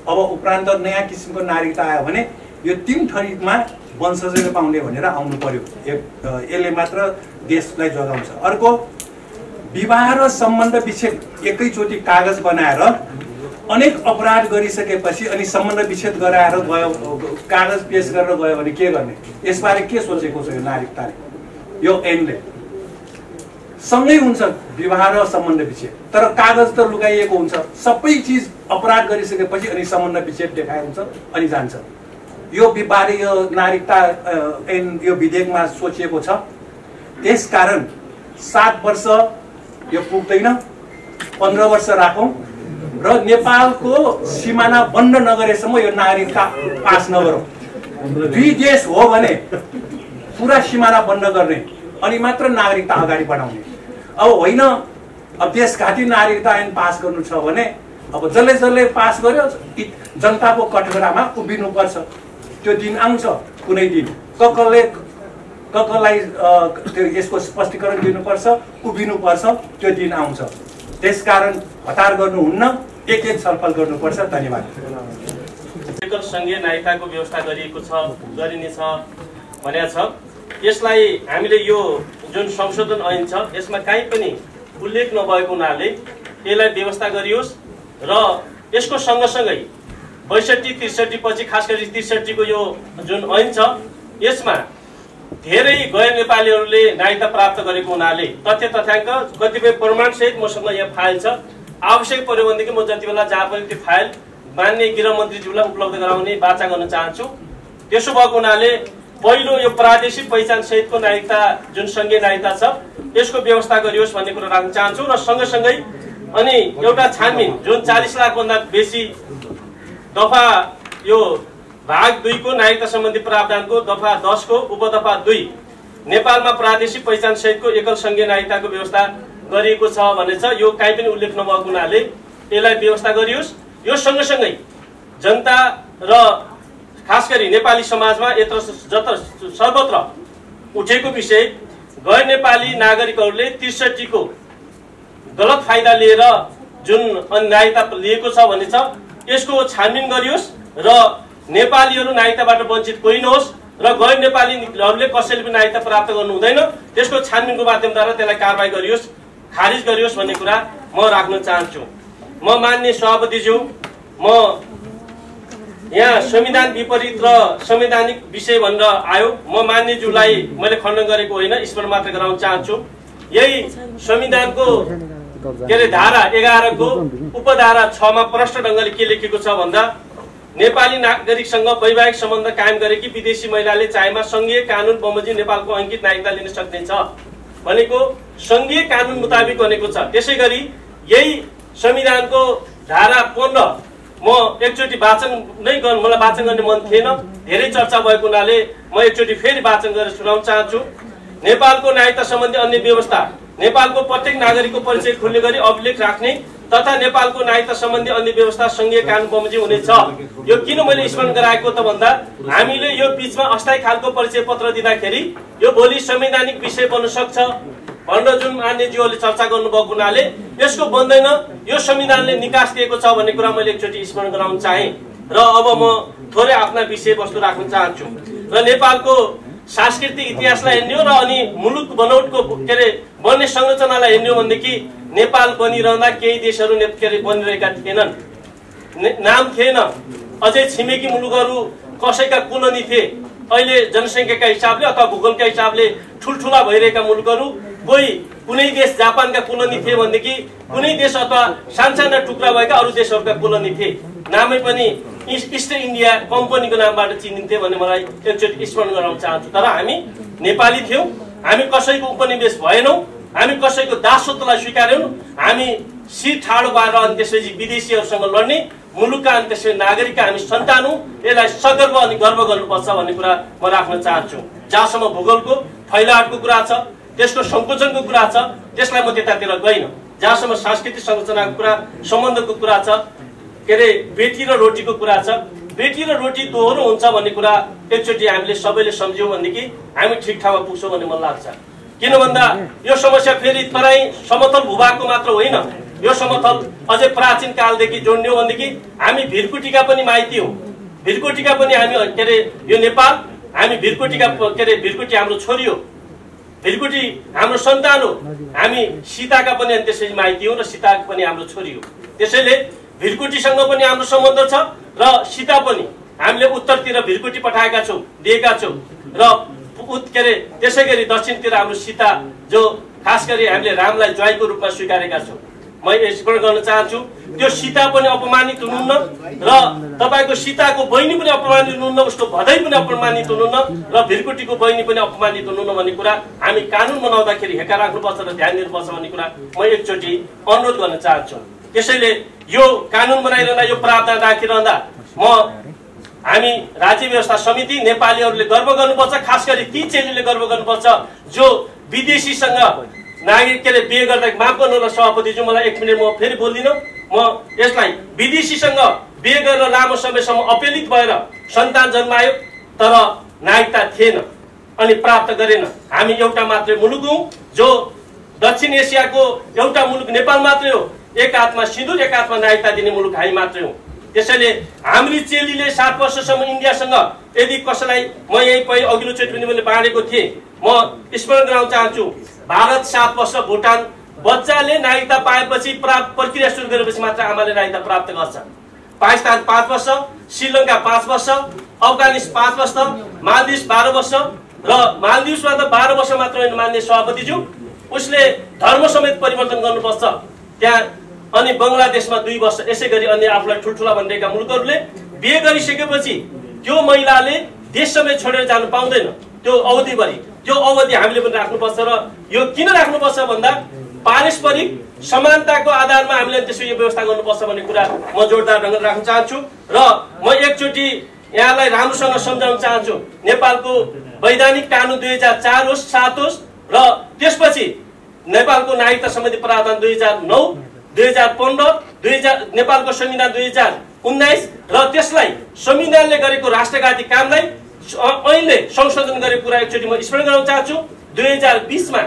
[SPEAKER 7] अब उपरान्त नयाँ किसिमको नागरिकता आयो भने यो 3 थरीमा वंशजले पाउने भनेर आउनु पर्यो। यसले मात्र देशलाई जोगाउँछ। अर्को विवाह र सम्बन्ध विच्छेद एकैचोटि कागज बनाएर अनेक अपराध गरिसकेपछि अनि सम्बन्ध विच्छेद गराएर गयो, कागज पेश गरेर गयो भने के गर्ने? यसबारे के सोचेको छ यो नागरिकताले? यो ऐनले सँगै हुन्छ विवाह र सम्बन्ध विच्छेद, तर कागज त लुगाइएको हुन्छ। सबै चिज अपराध गरिसकेपछि अनि सम्बन्ध विच्छेद देखाएको हुन्छ अनि जान्छ। यो बारे यो नागरिकता ऐन यो विधेयकमा सोचिएको छ। त्यसकारण 7 वर्ष यो पुग्दैन, 15 वर्ष राखौँ र नेपालको सिमाना बन्द नगरेसम्म यो नागरिकता पास नगरौँ। 2 देश हो भने पुरा सिमाना बन्द गर्ने अनि मात्र नागरिकता अगाडि बढाउने। अब होइन, अब देशघाटी नागरिकता ऐन पास गर्नु छ भने अब जसले पास गर्यो जनताको कठघरामा उभिनुपर्छ। त्यो दिन आउँछ कुनै दिन, कसलाई यसको स्पष्टीकरण दिनुपर्छ, उभिनुपर्छ, त्यो दिन आउँछ। त्यसकारण हतार गर्नुहुन्न, एक छलफल गर्नुपर्छ। धन्यवाद।
[SPEAKER 3] संघीय नागरिकताको व्यवस्था गरिएको छ, गरिनेछ भनेको छ। यसलाई हामीले यो जुन संशोधन ऐन छ यसमा कहीँ पनि उल्लेख नभएको हुनाले यसलाई व्यवस्था गरियोस् र यसको सँगसँगै 62-63 पछि खास गरी 63 को यो जुन ऐन छ यसमा धेरै गैर नेपालीहरूले नागरिकता प्राप्त गरेको हुनाले तथ्य तथ्याङ्क कतिपय प्रमाणसहित मसँग यहाँ फाइल छ, आवश्यक पर्यो भनेदेखि म जति बेला जहाँ पनि त्यो फाइल मान्य गृहमन्त्रीज्यूलाई उपलब्ध गराउने वाचा गर्न चाहन्छु। त्यसो भएको हुनाले पहिलो यो प्रादेशिक पहिचान सहितको नागरिकता जुन सङ्घीय नागरिकता छ यसको व्यवस्था गरियोस् भन्ने कुरा राख्न चाहन्छु। र सँगसँगै अनि एउटा छानबिन जुन 40 लाखभन्दा बेसी दफा यो भाग 2 को नागरिकता सम्बन्धी प्रावधानको दफा 10 को उपदफा 2 नेपालमा प्रादेशिक पहिचान सहितको एकल सङ्घीय नागरिकताको व्यवस्था गरिएको छ भने छ। यो कहीँ पनि उल्लेख नभएको हुनाले यसलाई व्यवस्था गरियोस्। यो सँगसँगै जनता र खास गरी नेपाली समाजमा यत्र सर्वत्र उठेको विषय गैर नेपाली नागरिकहरूले 63 को गलत फाइदा लिएर जुन नागरिकता लिएको छ भने छ यसको छानबिन गरियोस् र नेपालीहरू नागरिकताबाट वञ्चित कोही नहोस् र गैर नेपालीहरूले कसैले पनि नागरिकता प्राप्त गर्नु हुँदैन। त्यसको छानबिनको माध्यमद्वारा त्यसलाई कारबाही गरियोस्, खारिज गरियोस् भन्ने कुरा म राख्न चाहन्छु। म मान्य सभापतिज्यू, म यहाँ संविधान विपरीत र संवैधानिक विषय भनेर आयो, म मान्यज्यूलाई मैले खण्डन गरेको होइन, स्मरण मात्र गराउन चाहन्छु। यही संविधानको धारा 11 को उपधारा 6 मा प्रष्ट ढङ्गले के लेखेको छ भन्दा नेपाली नागरिकसँग वैवाहिक सम्बन्ध कायम गरेकी विदेशी महिलाले चाहेमा सङ्घीय कानुन बमोजिम नेपालको अंकित नागरिकता लिन सक्नेछ भनेको सङ्घीय कानुन मुताबिक भनेको छ। त्यसै गरी यही संविधानको धारा 15 म एकचोटि वाचन नै गर्नु, मलाई वाचन गर्ने मन थिएन, धेरै चर्चा भएको हुनाले म एकचोटि फेरि वाचन गरेर सुनाउन चाहन्छु। नेपालको नागरिकता सम्बन्धी अन्य व्यवस्था नेपालको प्रत्येक नागरिकको परिचय खुल्ने गरी अभिलेख राख्ने तथा नेपालको नागरिकता सम्बन्धी अन्य व्यवस्था सङ्घीय कानुन बमोजिम हुनेछ। यो किन मैले स्मरण गराएको त भन्दा हामीले यो बीचमा अस्थायी खालको परिचय पत्र दिँदाखेरि यो भोलि संवैधानिक विषय बन्न सक्छ भनेर जुन मान्यज्यूहरूले चर्चा गर्नुभएको हुनाले यसको बन्दैन, यो संविधानले निकास दिएको छ भन्ने कुरा मैले एकचोटि स्मरण गराउन चाहे। र अब म थोरै आफ्ना विषयवस्तु राख्न चाहन्छु र नेपालको सांस्कृतिक इतिहासलाई हेर्ने हो र अनि मुलुक बनौटको बन्ने संरचनालाई हेर्ने हो भनेदेखि नेपाल बनिरहँदा केही देशहरू बनिरहेका थिएनन्, नाम थिएन, अझै छिमेकी मुलुकहरू कसैका कोलोनी थिए। अहिले जनसङ्ख्याका हिसाबले अथवा भूगोलका हिसाबले ठुल्ठुला भइरहेका मुलुकहरू कोही कुनै देश जापानका कोलोनी थिए भनेदेखि कुनै देश अथवा सानसाना टुक्रा भएका अरू देशहरूका कोलोनी थिए, नामै पनि इस्ट इन्डिया कम्पनीको नामबाट चिनिन्थे भन्ने मलाई एकचोटि स्मरण गराउन चाहन्छु। तर हामी नेपाली थियौँ, हामी कसैको उपनिवेश भएनौँ, हामी कसैको दासत्वलाई स्वीकार्यौँ, हामी शिर ठाडो पारेर अनि त्यसपछि विदेशीहरूसँग लड्ने मुलुकका अनि त्यसपछि नागरिकका हामी सन्तान हौँ। यसलाई सगर्व अनि गर्व गर्नुपर्छ भन्ने कुरा म राख्न चाहन्छु। जहाँसम्म भूगोलको फैलावटको कुरा छ, त्यसको सङ्कोचनको कुरा छ, त्यसलाई म त्यतातिर गइनँ। जहाँसम्म सांस्कृतिक संरचनाको कुरा, सम्बन्धको कुरा छ, बेटी र रोटीको कुरा छ, बेटी र रोटी दोहोरो हुन्छ भन्ने कुरा एकचोटि हामीले सबैले सम्झ्यौँ भनेदेखि हामी ठिक ठाउँमा पुग्छौँ भन्ने मलाई लाग्छ। किन भन्दा यो समस्या फेरि तराई समतल भूभागको मात्र होइन, यो समतल अझै प्राचीन कालदेखि जोड्ने हो भनेदेखि हामी भिरकुटीका पनि माइती हौँ, भिरकुटीका पनि हामी यो नेपाल, हामी भिरकुटीका भिरकुटी हाम्रो छोरी हो, भिरकुटी हाम्रो सन्तान हो, हामी सीताका पनि अनि त्यसैले माइती हौँ र सीता पनि हाम्रो छोरी हो। त्यसैले भिरकुटीसँग पनि हाम्रो सम्बन्ध छ र सीता पनि हामीले उत्तरतिर भिरकुटी पठाएका छौँ, दिएका छौँ र त्यसै गरी दक्षिणतिर हाम्रो सीता जो खास गरी हामीले रामलाई ज्वाइँको रूपमा स्वीकारेका छौँ। म स्मरण गर्न चाहन्छु त्यो सीता पनि अपमानित हुनुहुन्न र तपाईँको सीताको बहिनी पनि अपमानित हुनुहुन्न, उसको भदै पनि अपमानित हुनुहुन्न र भिरकुटीको बहिनी पनि अपमानित हुनुहुन्न भन्ने कुरा हामी कानुन बनाउँदाखेरि हेका राख्नुपर्छ र ध्यान दिनुपर्छ भन्ने कुरा म एकचोटि अनुरोध गर्न चाहन्छु। त्यसैले यो कानुन बनाइरहँदा, यो प्रावधान राखिरहँदा हामी राज्य व्यवस्था समिति नेपालीहरूले गर्व गर्नुपर्छ, खास गरी ती चेलीले गर्व गर्नुपर्छ जो विदेशीसँग नागरिक बिहे गर्दा, माफ गर्नु होला सभापतिज्यू मलाई 1 मिनट म फेरि बोल्दिनँ, म यसलाई विदेशीसँग बिहे गरेर लामो समयसम्म अपेलित भएर सन्तान जन्मायो तर नागरिकता थिएन अनि प्राप्त गरेन। हामी एउटा मात्रै मुलुक हौँ जो दक्षिण एसियाको एउटा मुलुक नेपाल मात्रै हो, एक हातमा सिन्दुर एक हातमा नागरिकता दिने मुलुक हामी मात्रै हौँ। त्यसैले हाम्री चेलीले 7 वर्षसम्म इन्डियासँग यदि कसैलाई, म यही पहिलो अघिल्लोचोटि पनि मैले बाँडेको थिएँ, म स्मरण गराउन चाहन्छु, भारत 7 वर्ष, भुटान बच्चाले नागरिकता पाएपछि प्रक्रिया सुरु गरेपछि मात्र आमाले नागरिकता प्राप्त गर्छ। पाकिस्तान 5 वर्ष, श्रीलङ्का 5 वर्ष, अफगानिस्तान 5 वर्ष, मालदिभ्स 12 वर्ष र मालदिभ्समा त 12 वर्ष मात्र होइन मान्य सभापतिज्यू, उसले धर्म समेत परिवर्तन गर्नुपर्छ। त्यहाँ अनि बङ्गलादेशमा 2 वर्ष, यसै गरी अन्य आफूलाई ठुल्ठुला भनिरहेका मुलुकहरूले बिहे गरिसकेपछि त्यो महिलाले देश समेत छोडेर जानु पाउँदैन त्यो अवधिभरि। त्यो अवधि हामीले पनि राख्नुपर्छ र यो किन राख्नुपर्छ भन्दा पारस्परिक समानताको आधारमा हामीले त्यसो यो व्यवस्था गर्नुपर्छ भन्ने कुरा म जोडदार ढङ्गले राख्न चाहन्छु। र म एकचोटि यहाँलाई राम्रोसँग सम्झाउन चाहन्छु, नेपालको वैधानिक कानुन 2004 होस् 7 होस् र त्यसपछि नेपालको नागरिकता सम्बन्धी प्रावधान 2009, 2015, नेपालको संविधान 2019 र त्यसलाई संविधानले गरेको राष्ट्रघाती कामलाई ऐनले संशोधन गरेको कुरा एकचोटि म स्मरण गराउन चाहन्छु। 2020 मा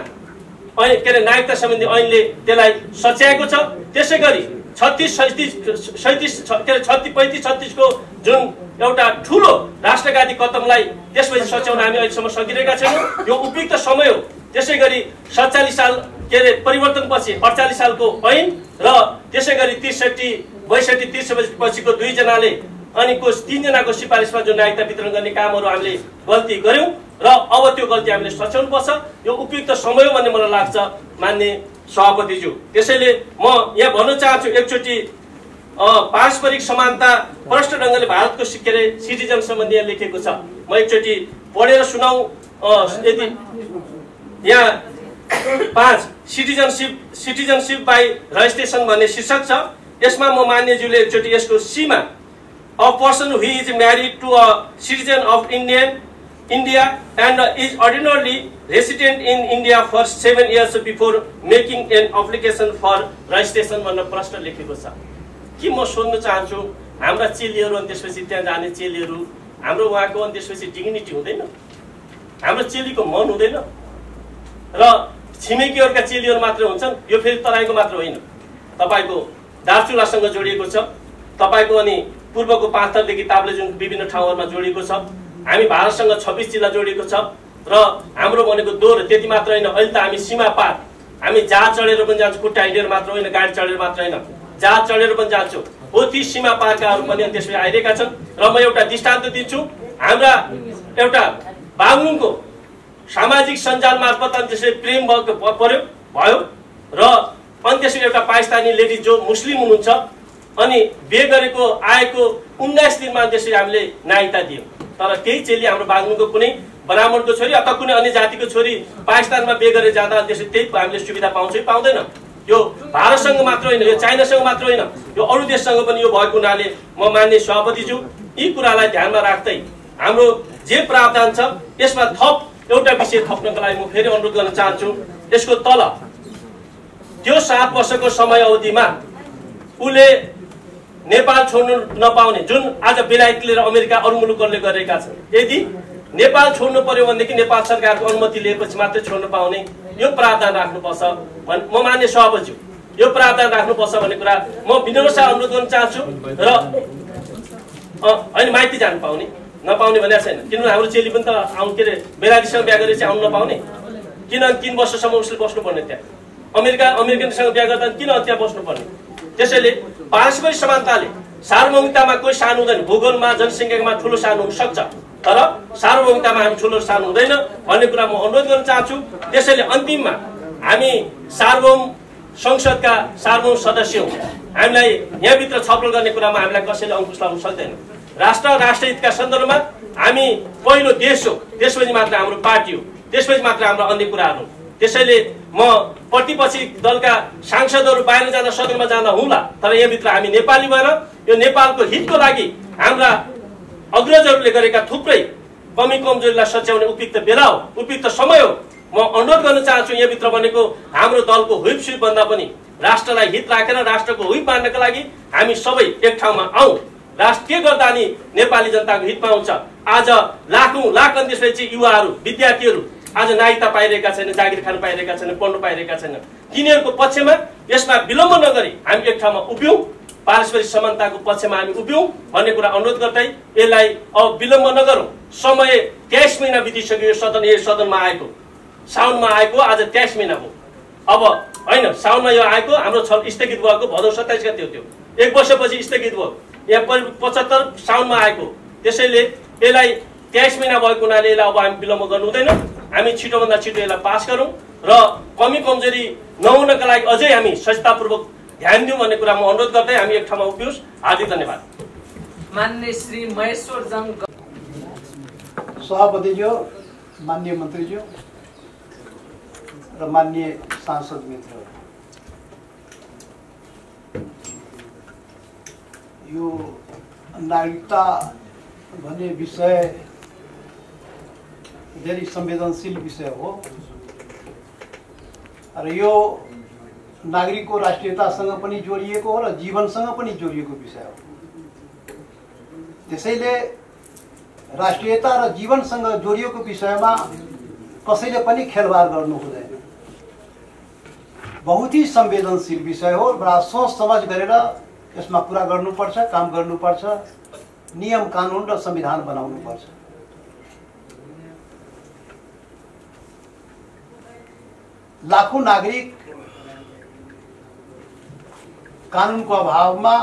[SPEAKER 3] के अरे नागरिकता सम्बन्धी ऐनले त्यसलाई सच्याएको छ। त्यसै गरी 35-36 को जुन एउटा ठुलो राष्ट्रघाती कदमलाई त्यसपछि सच्याउन हामी अहिलेसम्म सकिरहेका छैनौँ। यो उपयुक्त समय हो। त्यसै गरी 47 साल के अरे परिवर्तनपछि 48 सालको ऐन र त्यसै गरी 63 पछिको 2 जनाले अनि 3 जनाको सिफारिसमा जुन नागरिकता वितरण गर्ने कामहरू हामीले गल्ती गर्यौं र अब त्यो गल्ती हामीले सच्याउनु पर्छ। यो उपयुक्त समय हो भन्ने मलाई लाग्छ मान्य सभापतिज्यू। त्यसैले म यहाँ भन्न चाहन्छु एकचोटि पारस्परिक समानता प्रष्ट ढङ्गले भारतको सिटिजन सम्बन्धी यहाँ लेखेको छ। म एकचोटि पढेर सुनाऊ। यदि यहाँ 5 सिटिजनशिप बाई रजिस्ट्रेसन भन्ने शीर्षक छ। यसमा म मान्यज्यूले एकचोटि यसको सीमा a person who is married to a citizen of India and is ordinarily resident in India for 7 years before making an application for registration भन्ने प्रश्न लेखेको छ। कि म सोध्न चाहन्छु हाम्रा चेलीहरू अनि त्यसपछि त्यहाँ जाने चेलीहरू हाम्रो उहाँको अनि त्यसपछि डिग्निटी हुँदैन, हाम्रो चेलीको मन हुँदैन र छिमेकीहरूका चेलीहरू मात्र हुन्छन्। यो फेरि तराईको मात्र होइन, तपाईको दार्चुलासँग जोडिएको छ, तपाईको अनि पूर्वको पाँचथरदेखि ताप्लेजुङ विभिन्न ठाउँहरूमा जोडिएको छ। हामी भारतसँग 26 जिल्ला जोडिएको छ र हाम्रो भनेको दोहोरो त्यति मात्र होइन, अहिले त हामी सीमा पार हामी जहाज चढेर पनि जान्छौँ, खुट्टा हिँडेर मात्र होइन, गाडी चढेर मात्र होइन, जहाज चढेर पनि जान्छौँ। हो ती सीमा पारकाहरू पनि त्यसमा आइरहेका छन्। र म एउटा दृष्टान्त दिन्छु। हाम्रा एउटा बागलुङको सामाजिक सञ्जाल मार्फत अनि त्यसले प्रेम भयो र अनि त्यसले एउटा पाकिस्तानी लेडी जो मुस्लिम हुनुहुन्छ अनि बिहे गरेको आएको 19 दिनमा त्यसरी हामीले नागरिकता दियौँ। तर केही चेली हाम्रो बागलुङको कुनै ब्राह्मणको छोरी अथवा कुनै अन्य जातिको छोरी पाकिस्तानमा बिहे गरेर जाँदा त्यसरी त्यही हामीले सुविधा पाउँछौँ पाउँदैन। यो भारतसँग मात्र होइन, यो चाइनासँग मात्र होइन, यो अरू देशसँग पनि यो भएको हुनाले म मान्य सभापतिज्यू यी कुरालाई ध्यानमा राख्दै हाम्रो जे प्रावधान छ यसमा थप एउटा विषय थप्नको लागि म फेरि अनुरोध गर्न चाहन्छु। यसको तल त्यो 7 वर्षको समय अवधिमा उले नेपाल छोड्नु नपाउने जुन आज बेलायत लिएर अमेरिका अरू मुलुकहरूले गरेका छन्, यदि नेपाल छोड्नु पर्यो भनेदेखि नेपाल सरकारको अनुमति लिएपछि मात्रै छोड्नु पाउने यो प्रावधान राख्नुपर्छ। म मान्य सभापतिज्यू यो प्रावधान राख्नुपर्छ भन्ने कुरा म विनम्रसाथ अनुरोध गर्न चाहन्छु। र होइन माइती जानु पाउने नपाउने भनेको छैन, किनभने हाम्रो चेली पनि त के अरे बेलायतीसँग बिहा गरेर चाहिँ आउनु नपाउने, किन 3 वर्षसम्म उसले बस्नुपर्ने त्यहाँ, अमेरिकनसँग बिहा गर्दा किन त्यहाँ बस्नुपर्ने। त्यसैले पारस्परिक समानताले सार्वभौमिकतामा कोही सानो हुँदैन, भूगोलमा जनसङ्ख्यामा ठुलो सानो हुन सक्छ तर सार्वभौमिकतामा हामी ठुलो सानो हुँदैन भन्ने कुरा म अनुरोध गर्न चाहन्छु। त्यसैले अन्तिममा हामी सार्वभौम संसदका सार्वभौम सदस्य हौँ, हामीलाई यहाँभित्र छलफल गर्ने कुरामा हामीलाई कसैले अङ्कुश लगाउन सक्दैन। राष्ट्रहितका सन्दर्भमा हामी पहिलो देश हो, त्यसपछि मात्र हाम्रो पार्टी हो, त्यसपछि मात्र हाम्रो अन्य कुराहरू हो। त्यसैले म प्रतिपक्षी दलका सांसदहरू बाहिर जाँदा सदनमा जाँदा हुँला, तर यहाँभित्र हामी नेपाली भएर यो नेपालको हितको लागि हाम्रा अग्रजहरूले गरेका थुप्रै कमी कमजोरीलाई सच्याउने उपयुक्त बेला हो, उपयुक्त समय हो। म अनुरोध गर्न चाहन्छु यहाँभित्र भनेको हाम्रो दलको हुइप सुइप भन्दा पनि राष्ट्रलाई हित राखेर राष्ट्रको हुइप मान्नका लागि हामी सबै एक ठाउँमा आउँ। राष्ट्र के गर्दा नि नेपाली जनताको हितमा हुन्छ। आज लाखौं लाख त्यसपछि युवाहरू विद्यार्थीहरू आज नागरिकता पाइरहेका छैन, जागिर खान पाइरहेका छैन, पढ्न पाइरहेका छैन। तिनीहरूको पक्षमा यसमा विलम्ब नगरी हामी एक ठाउँमा उभियौँ, पारस्परिक समानताको पक्षमा हामी उभियौँ भन्ने कुरा अनुरोध गर्दै यसलाई अब विलम्ब नगरौँ। समय 23 महिना बितिसक्यो यो सदनमा आएको, साउनमा आएको, आज 23 महिना भयो। अब होइन साउनमा यो आएको हाम्रो छल स्थगित भएको भदौ 27 गते हो, त्यो 1 वर्षपछि स्थगित भयो। यहाँ 75 साउनमा आएको, त्यसैले यसलाई 23 महिना भएको हुनाले यसलाई अब हामी विलम्ब गर्नु हुँदैन। हामी छिटोभन्दा छिटो यसलाई पास गरौँ र कमी कमजोरी नहुनका लागि अझै हामी सचेततापूर्वक ध्यान दिउँ भन्ने कुरा म अनुरोध गर्दै हामी एक ठाउँमा उभियोस्। हार्दिक धन्यवाद।
[SPEAKER 8] मान्य श्री महेश्वर जङ
[SPEAKER 2] सभापतिज्यू, माननीय मन्त्रीज्यू र माननीय सांसद मित्रहरू, यो नागरिकता भन्ने विषय धेरै संवेदनशील विषय हो र यो नागरिकको राष्ट्रियतासँग पनि जोडिएको हो र जीवनसँग पनि जोडिएको विषय हो। त्यसैले राष्ट्रियता र जीवनसँग जोडिएको विषयमा कसैले पनि खेलवाड गर्नु हुँदैन। बहुत ही संवेदनशील विषय हो। बडा सोच समझ गरेर यसमा कुरा गर्नुपर्छ, काम गर्नुपर्छ, नियम कानुन र संविधान बनाउनुपर्छ। लाखौं नागरिक कानुनको अभावमा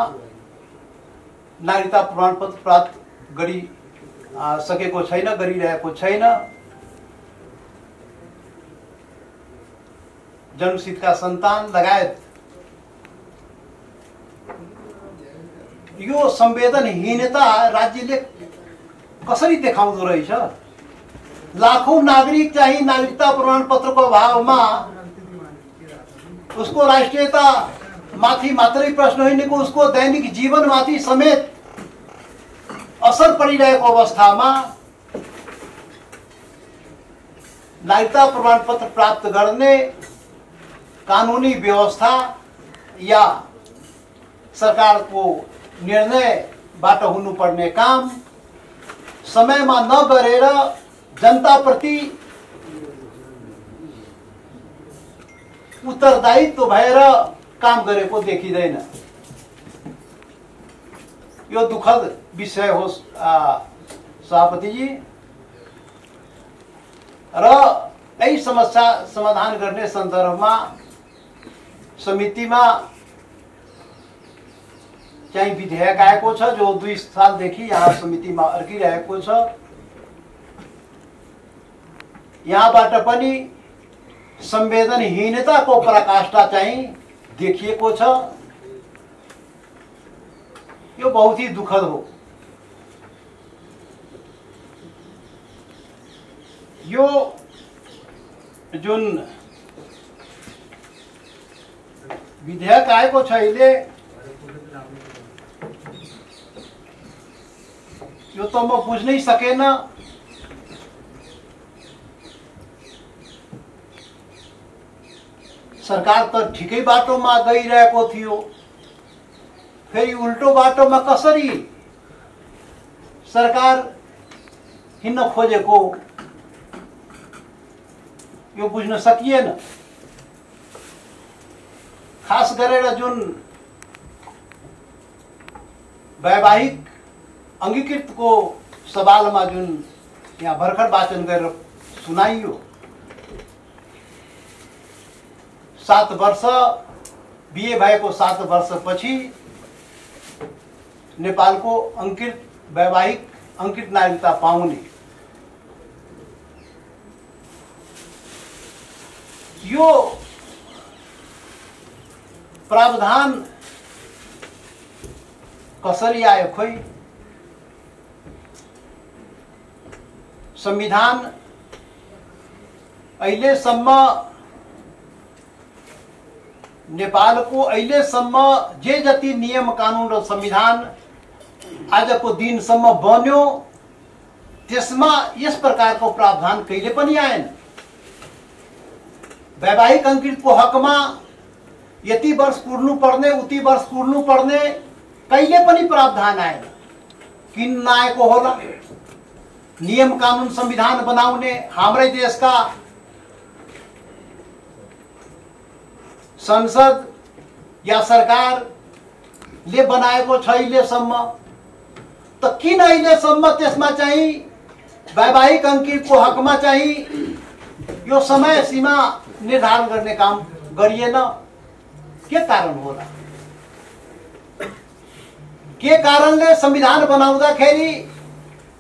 [SPEAKER 2] नागरिकता प्रमाणपत्र प्राप्त गरी सकेको छैन, गरिरहेको छैन। जन्मसिद्धका सन्तान लगायत यो संवेदनहीनता राज्यले कसरी देखाउँदो रहेछ। लाखौं नागरिक चाहिँ नागरिकता प्रमाणपत्रको अभावमा उसको राष्ट्रियता माथि मात्रै प्रश्न होइन, उसको दैनिक जीवनमाथि समेत असर परिरहेको अवस्थामा नागरिकता प्रमाणपत्र प्राप्त गर्ने कानुनी व्यवस्था या सरकारको निर्णयबाट हुनुपर्ने काम समयमा नगरेर जनताप्रति उत्तरदायित्व भएर काम गरेको देखिँदैन। यो दुःखद विषय हो सभापतिजी। र यही समस्या समाधान गर्ने सन्दर्भमा समितिमा चाहिँ विधेयक आएको छ, जो 2 सालदेखि यहाँ समितिमा अर्किरहेको छ। यहाँबाट पनि संवेदनहीनताको पराकाष्ठा चाहिँ देखिएको छ। यो बहुत ही दुःखद हो। यो जुन विधेयक आएको छ अहिले, यो त म बुझ्नै सकेन। सरकार त ठिकै बाटोमा गइरहेको थियो, फेरि उल्टो बाटोमा कसरी सरकार हिँड्न खोजेको यो बुझ्न सकिएन। खास गरेर जुन वैवाहिक अंगीकृतको सवालमा जुन यहाँ भर्खर वाचन गरेर सुनाइयो, 7 वर्ष बिहे भएको 7 वर्षपछि नेपालको अंकृत वैवाहिक अंकृत नागरिकता पाउने यो प्रावधान कसरी आयो खोइ। संविधान अहिलेसम्म नेपालको अहिलेसम्म जे जति नियम कानुन र संविधान आजको दिनसम्म बन्यो, त्यसमा यस प्रकारको प्रावधान कहिले पनि आएन। वैवाहिक अंकृतको हकमा यति वर्ष पुर्नु पर्ने, उति वर्ष पुर्नु पर्ने कहिले पनि प्रावधान आएन। किन नआएको होला? नियम कानुन संविधान बनाउने हाम्रै देशका संसद या सरकारले बनाएको छ अहिलेसम्म। त किन अहिलेसम्म त्यसमा चाहिँ वैवाहिक अंकृतको हकमा चाहिँ यो समय सीमा निर्धारण गर्ने काम गरिएन? के कारण होला? के कारणले संविधान बनाउँदाखेरि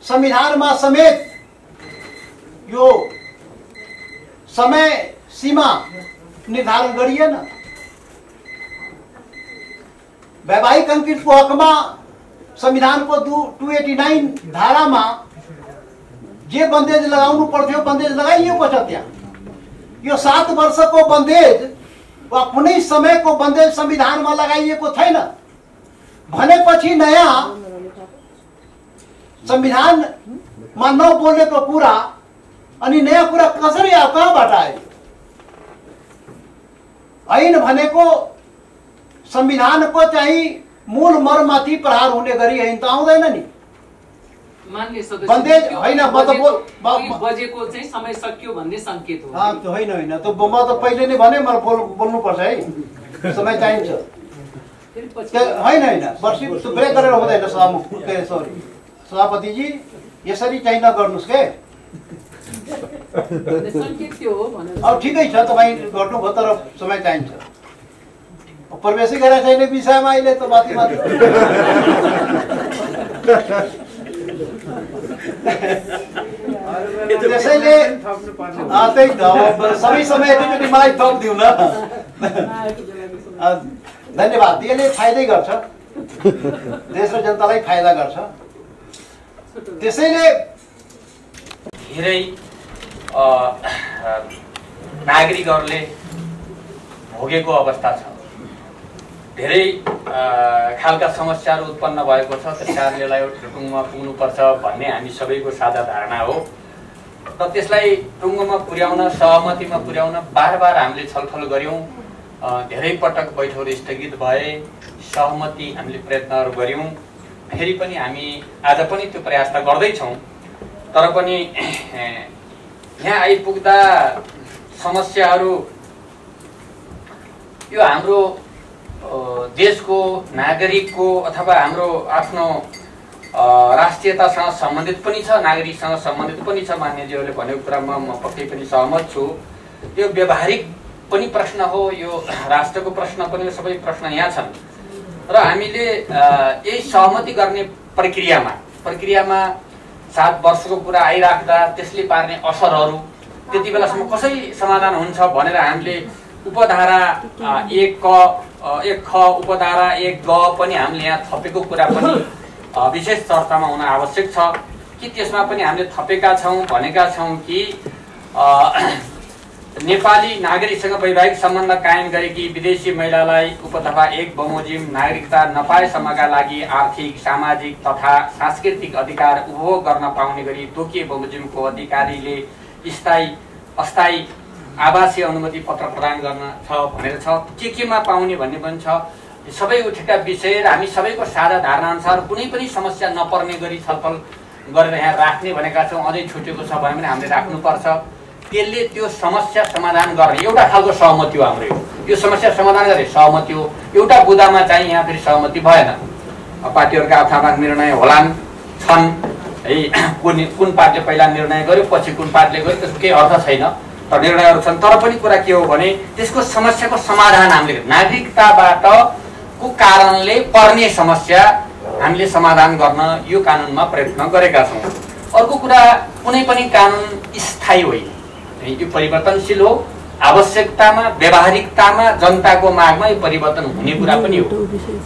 [SPEAKER 2] संविधानमा समेत यो समय सीमा निर्धारण गरिएन? वैवाहिक अंकितको हकमा संविधानको 289 धारामा जे बन्देज लगाउनु पर्थ्यो बन्देज लगाइएको छ। त्यहाँ यो 7 वर्षको बन्देज वा कुनै समयको बन्देज संविधानमा लगाइएको छैन भनेपछि नयाँ संविधानमा नबोलेको कुरा अनि नयाँ कुरा कसरी आयो, कहाँबाट आयो? ऐन भनेको संविधानको चाहिँ मूल मर्ममाथि प्रहार हुने गरी ऐन त आउँदैन नि।
[SPEAKER 8] मान्य सदस्य
[SPEAKER 2] बन्देज होइन, म त
[SPEAKER 8] बजेको चाहिँ समय सकियो भन्ने संकेत हो।
[SPEAKER 2] होइन होइन, त म त पहिले नै भने मलाई बोल्नुपर्छ है, समय चाहिन्छ। होइन होइन, वर्षी ब्रेक गरेर हुँदैन सभामुख, सरी सभापतिजी, यसरी चाहिँ नगर्नुहोस् के।
[SPEAKER 8] संकेत त्यो हो भनेर
[SPEAKER 2] अब ठिकै छ, तपाईँ गर्नुभयो तर समय चाहिन्छ। प्रवेशै गरेको छैन विषयमा अहिले त माथि माथि त्यसैले त्यही त सबै समय एकैचोटि मलाई थप दिउँ न। धन्यवाद। यसले फाइदै गर्छ, देश र जनतालाई फाइदा गर्छ। त्यसैले
[SPEAKER 9] धेरै नागरिकहरूले भोगेको अवस्था छ। धेरै खालका समस्याहरू उत्पन्न भएको छ। त्यस कारणले यसलाई टुङ्गोमा पुग्नुपर्छ भन्ने हामी सबैको साझा धारणा हो र त्यसलाई टुङ्गोमा पुर्याउन, सहमतिमा पुर्याउन बार बार हामीले छलफल गऱ्यौँ। धेरै पटक बैठकहरू स्थगित भए, सहमति हामीले प्रयत्नहरू गऱ्यौँ। फेरि पनि हामी आज पनि त्यो प्रयास त गर्दैछौँ, तर पनि यहाँ आइपुग्दा समस्याहरू यो हाम्रो देशको नागरिकको अथवा हाम्रो आफ्नो राष्ट्रियतासँग सम्बन्धित पनि छ, नागरिकसँग सम्बन्धित पनि छ। मान्यज्यूहरूले भनेको कुरामा म पक्कै पनि सहमत छु। यो व्यवहारिक पनि प्रश्न हो, यो राष्ट्रको प्रश्न पनि, सबै प्रश्न यहाँ छन् र हामीले यही सहमति गर्ने प्रक्रियामा 7 वर्षको कुरा आइराख्दा त्यसले पार्ने असरहरू त्यति बेलासम्म कसरी समाधान हुन्छ भनेर हामीले उपधारा 1 ख उपधारा 1 ग पनि हामीले यहाँ थपेको कुरा पनि विशेष चर्चामा हुन आवश्यक छ कि त्यसमा पनि हामीले थपेका छौँ, भनेका छौँ कि नेपाली नागरिकसँग वैवाहिक सम्बन्ध कायम गरेकी विदेशी महिलालाई उपधारा 1 बमोजिम नागरिकता नपाएसम्मका लागि आर्थिक, सामाजिक तथा सांस्कृतिक अधिकार उपभोग गर्न पाउने गरी तोकिए बमोजिमको अधिकारीले अस्थायी आवासीय अनुमति पत्र प्रदान गर्न छ भनेर छ। केमा पाउने भन्ने पनि छ। सबै उठेका विषय र हामी सबैको साझा धारणा अनुसार कुनै पनि समस्या नपर्ने गरी छलफल गरेर यहाँ राख्ने भनेका छौँ। अझै छुटेको छ भने पनि हामीले राख्नुपर्छ। त्यसले त्यो समस्या समाधान गर्ने एउटा खालको सहमति हो हाम्रो। यो समस्या समाधान गर्ने सहमति हो। एउटा बुदामा चाहिँ यहाँ फेरि सहमति भएन। पार्टीहरूका आफ्ना निर्णय होलान्, छन् है, कुन पार्टीले पहिला निर्णय गर्यो पछि कुन पार्टीले गर्यो, त्यसको केही अर्थ छैन, तर निर्णयहरू छन्। तर पनि कुरा के हो भने त्यसको समस्याको समाधान हामीले नागरिकताबाट को कारणले पर्ने समस्या हामीले समाधान गर्न यो कानुनमा प्रयत्न गरेका छौँ। अर्को कुरा, कुनै पनि कानुन स्थायी होइन, यो परिवर्तनशील हो। आवश्यकतामा, व्यावहारिकतामा, जनताको मागमा यो परिवर्तन हुने कुरा पनि हो।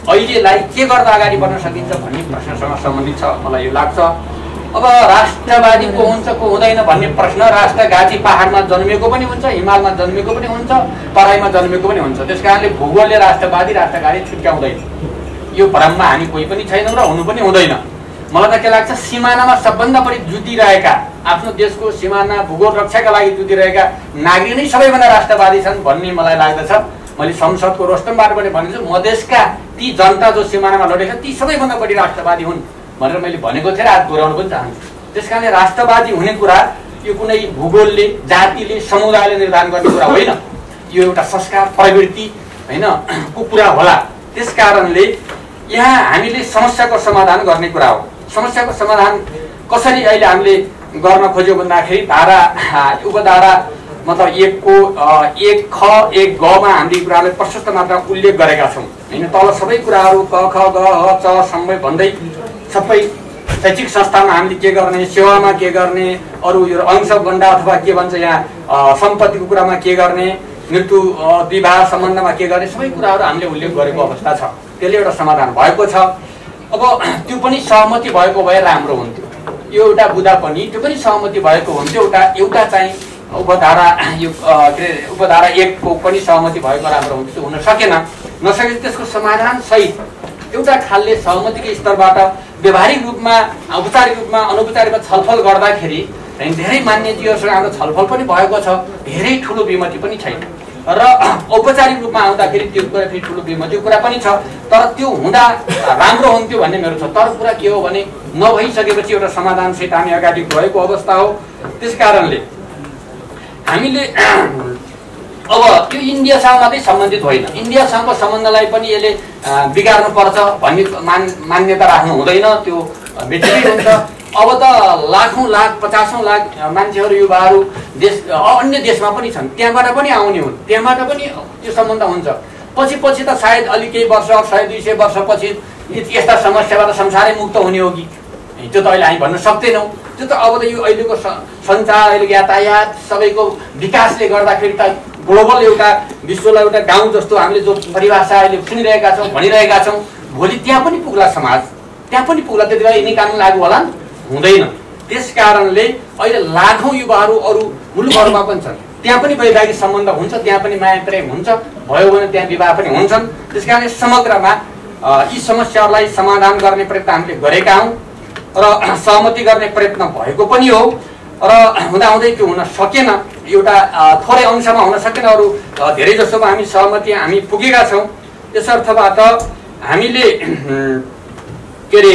[SPEAKER 9] अहिलेलाई के गर्दा अगाडि बढ्न सकिन्छ भन्ने प्रश्नसँग सम्बन्धित छ मलाई यो लाग्छ। अब राष्ट्रवादी को हुन्छ को हुँदैन भन्ने प्रश्न राष्ट्रघाती पहाडमा जन्मेको पनि हुन्छ, हिमालमा जन्मेको पनि हुन्छ, तराईमा जन्मेको पनि हुन्छ। त्यसकारणले भूगोलले राष्ट्रवादी राष्ट्रघाती छुट्याउँदैन। यो भ्रममा हामी कोही पनि छैनौँ र हुनु पनि हुँदैन। मलाई त के लाग्छ, सिमानामा सबभन्दा बढी जुधिरहेका, आफ्नो देशको सिमाना भूगोल रक्षाका लागि जुधिरहेका नागरिक नै सबैभन्दा राष्ट्रवादी छन् भन्ने मलाई लाग्दछ। मैले संसदको रोस्टमबाट पनि भनेको छु, मधेसका ती जनता जो सिमानामा लडेका ती सबैभन्दा बढी राष्ट्रवादी हुन् भनेर मैले भनेको थिएँ र आज दोहोऱ्याउन पनि चाहन्छु। त्यसकारणले राष्ट्रवादी हुने कुरा यो कुनै भूगोलले, जातिले, समुदायले निर्धारण गर्ने कुरा होइन। यो एउटा संस्कार, प्रवृत्ति होइन को कुरा होला। त्यसकारणले यहाँ हामीले समस्याको समाधान गर्ने कुरा हो। समस्याको समाधान कसरी अहिले हामीले गर्न खोज्यो भन्दाखेरि उपधारा मतलब 1 ख 1 ग मा हामीले कुरालाई प्रशस्त मात्रामा उल्लेख गरेका छौँ होइन। तल सबै कुराहरू क ख ग ह च सम्म भन्दै सबै शैक्षिक संस्थामा हामीले के गर्ने, सेवामा के गर्ने, अरू यो अंश गण्डा अथवा के भन्छ यहाँ सम्पत्तिको कुरामा के गर्ने, मृत्यु विवाह सम्बन्धमा के गर्ने, सबै कुराहरू हामीले उल्लेख गरेको अवस्था छ। त्यसले एउटा समाधान भएको छ। अब त्यो पनि सहमति भएको भए राम्रो हुन्थ्यो। यो एउटा बुदा पनि त्यो पनि सहमति भएको हुन्थ्यो। एउटा चाहिँ उपधारा यो उपधारा 1 को पनि सहमति भएको राम्रो हुन्थ्यो। हुन सकेन। नसकेपछि त्यसको समाधान सहित एउटा खालले सहमतिको स्तरबाट व्यवहारिक रूपमा औपचारिक रूपमा अनौपचारिक रूपमा छलफल गर्दाखेरि धेरै मान्यजीहरूसँग हाम्रो छलफल पनि भएको छ। धेरै ठुलो विमति पनि छैन र औपचारिक रूपमा आउँदाखेरि त्यो कुरा फेरि ठुलो विमतिको कुरा पनि छ। तर त्यो हुँदा राम्रो हुन्थ्यो भन्ने मेरो छ। तर कुरा के हो भने नभइसकेपछि एउटा समाधानसहित हामी अगाडि गएको अवस्था हो। त्यसकारणले हामीले अब त्यो इन्डियासँग मात्रै सम्बन्धित होइन, इन्डियासँगको सम्बन्धलाई पनि यसले बिगार्नुपर्छ भन्ने मान्यता राख्नु हुँदैन। त्यो बेठिकै हुन्छ। अब त लाखौँ लाख 50औं लाख मान्छेहरू युवाहरू देश अन्य देशमा पनि छन्, त्यहाँबाट पनि आउने हुन्, त्यहाँबाट पनि त्यो सम्बन्ध हुन्छ। पछि त सायद अलि केही वर्ष 100-200 वर्षपछि यस्ता समस्याबाट संसारै मुक्त हुने हो कि त्यो त अहिले हामी भन्न सक्दैनौँ। त्यो त अब त यो अहिलेको सञ्चार अहिले यातायात सबैको विकासले गर्दाखेरि त ग्लोबल एउटा विश्वलाई एउटा गाउँ जस्तो हामीले जो परिभाषा अहिले सुनिरहेका छौँ भनिरहेका छौँ, भोलि त्यहाँ पनि पुग्ला समाज, त्यहाँ पनि पुग्ला। त्यति बेला यिनी कानुन लागू होला हुँदैन। त्यस कारणले अहिले लाखौँ युवाहरू अरू मुलुकहरूमा पनि छन्, त्यहाँ पनि वैवाहिक सम्बन्ध हुन्छ, त्यहाँ पनि माया प्रेम हुन्छ, भयो भने त्यहाँ विवाह पनि हुन्छन्। त्यस कारणले समग्रमा यी समस्याहरूलाई समाधान गर्ने प्रयत्न हामीले गरेका हौँ र सहमति गर्ने प्रयत्न भएको पनि हो। र हुँदाहुँदै त्यो हुन सकेन, एउटा थोरै अंशमा हुन सकेन, अरू धेरै जसोमा हामी सहमति हामी पुगेका छौँ। त्यसर्थबाट हामीले के अरे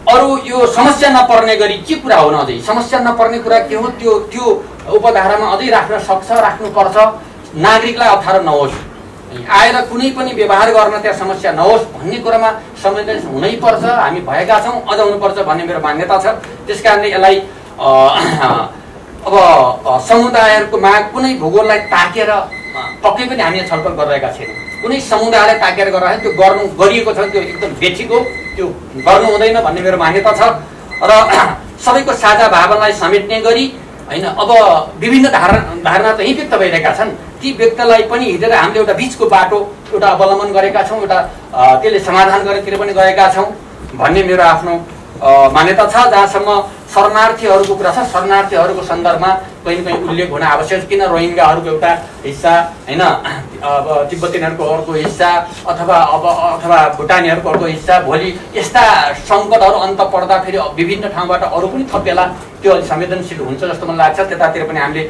[SPEAKER 9] अरू यो समस्या नपर्ने गरी के कुरा हो न, अझै समस्या नपर्ने कुरा के हो त्यो उपधारामा अझै राख्नुपर्छ। नागरिकलाई अप्ठ्यारो नहोस्, आएर कुनै पनि व्यवहार गर्न त्यहाँ समस्या नहोस् भन्ने कुरामा संवेदनशील हुनैपर्छ। हामी भएका छौँ, अझ हुनुपर्छ भन्ने मेरो मान्यता छ। त्यस कारणले यसलाई अब समुदायहरूकोमा कुनै भूगोललाई ताकेर पक्कै पनि हामी छलफल गरिरहेका छैनौँ। कुनै समुदायलाई ताकेर गर्दाखेरि त्यो गरिएको छ, त्यो एकदम बेठिक हो, त्यो गर्नु हुँदैन भन्ने मेरो मान्यता छ। र सबैको साझा भावनालाई समेट्ने गरी होइन, अब विभिन्न धारणा त यहीँ व्यक्त भइरहेका छन्, ती व्यक्तलाई पनि हिँडेर हामीले एउटा बिचको बाटो एउटा अवलम्बन गरेका छौँ, एउटा त्यसले समाधान गरेतिर पनि गएका छौँ भन्ने मेरो आफ्नो मान्यता छ। जहाँसम्म शरणार्थीहरूको कुरा छ, शरणार्थीहरूको सन्दर्भमा कहीँ कहीँ उल्लेख हुन आवश्यक छ। किन रोहिङ्गाहरूको एउटा हिस्सा होइन, अब तिब्बतीहरूको अर्को हिस्सा अथवा भुटानीहरूको अर्को हिस्सा, भोलि यस्ता सङ्कटहरू अन्त पर्दाखेरि विभिन्न ठाउँबाट अरू पनि थपेला, त्यो अलिक संवेदनशील हुन्छ जस्तो मलाई लाग्छ। त्यतातिर पनि हामीले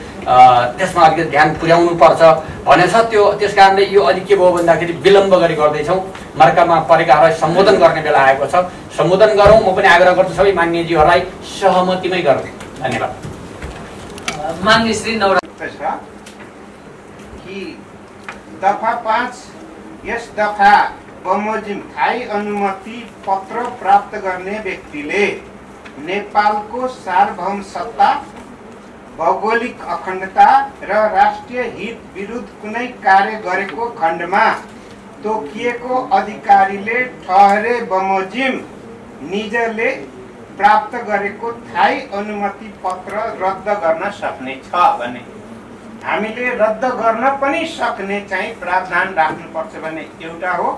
[SPEAKER 9] त्यसमा अलिकति ध्यान पुर्याउनु पर्छ भनेछ। त्यो त्यस कारणले यो अलिक के भयो भन्दाखेरि विलम्ब गरी गर्दैछौँ। मर्कामा परेकाहरूलाई सम्बोधन गर्ने बेला आएको छ, सम्बोधन गरौँ। म पनि आग्रह गर्छु सबै मान्यजीहरूलाई सहमतिमै गर्ने। धन्यवाद।
[SPEAKER 8] मान्य श्री नवरा
[SPEAKER 6] कि दफा 5 यस दफा बमोजिम थाई अनुमति पत्र प्राप्त गर्ने व्यक्तिले नेपालको सार्वभौम सत्ता, भौगोलिक अखण्डता र राष्ट्रिय हित विरुद्ध कुनै कार्य गरेको खण्डमा तोकिएको अधिकारीले ठहरे बमोजिम निजले प्राप्त गरेको थाई अनुमति पत्र रद्द गर्न सक्ने छ भने हामीले रद्द गर्न पनि सक्ने चाहिँ प्रावधान राख्नुपर्छ भन्ने एउटा हो।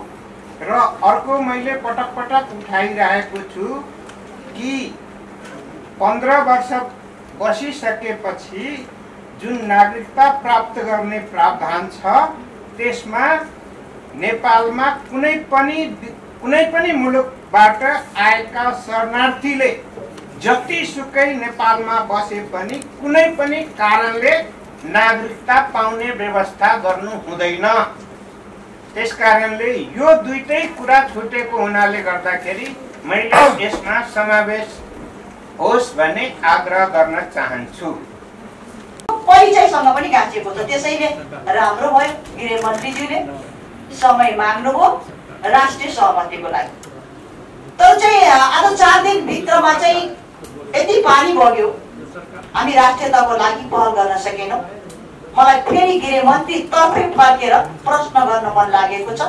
[SPEAKER 6] र अर्को मैले पटक पटक उठाइरहेको छु कि 15 वर्ष बसिसकेपछि जुन नागरिकता प्राप्त गर्ने प्रावधान छ त्यसमा नेपालमा कुनै पनि मुलुकबाट आएका शरणार्थीले जतिसुकै नेपालमा बसे पनि कुनै पनि कारणले नागरिकता पाउने व्यवस्था गर्नु हुँदैन। त्यसकारणले यो दुईटै कुरा छुटेको हुनाले गर्दाखेरि मैले यसमा समावेश होस् भन्ने आग्रह गर्न चाहन्छु।
[SPEAKER 4] परिचयसँग पनि गाँचेको छ, त्यसैले राम्रो भयो गृहमन्त्रीज्यूले समय माग्नुभयो राष्ट्रिय सहमतिको लागि। तर चाहिँ आज 4 दिन भित्रमा चाहिँ यति पानी बग्यो, हामी राष्ट्रियताको लागि पहल गर्न सकेनौँ। मलाई फेरि गृहमन्त्री तर्फै फर्केर प्रश्न गर्न मन लागेको छ।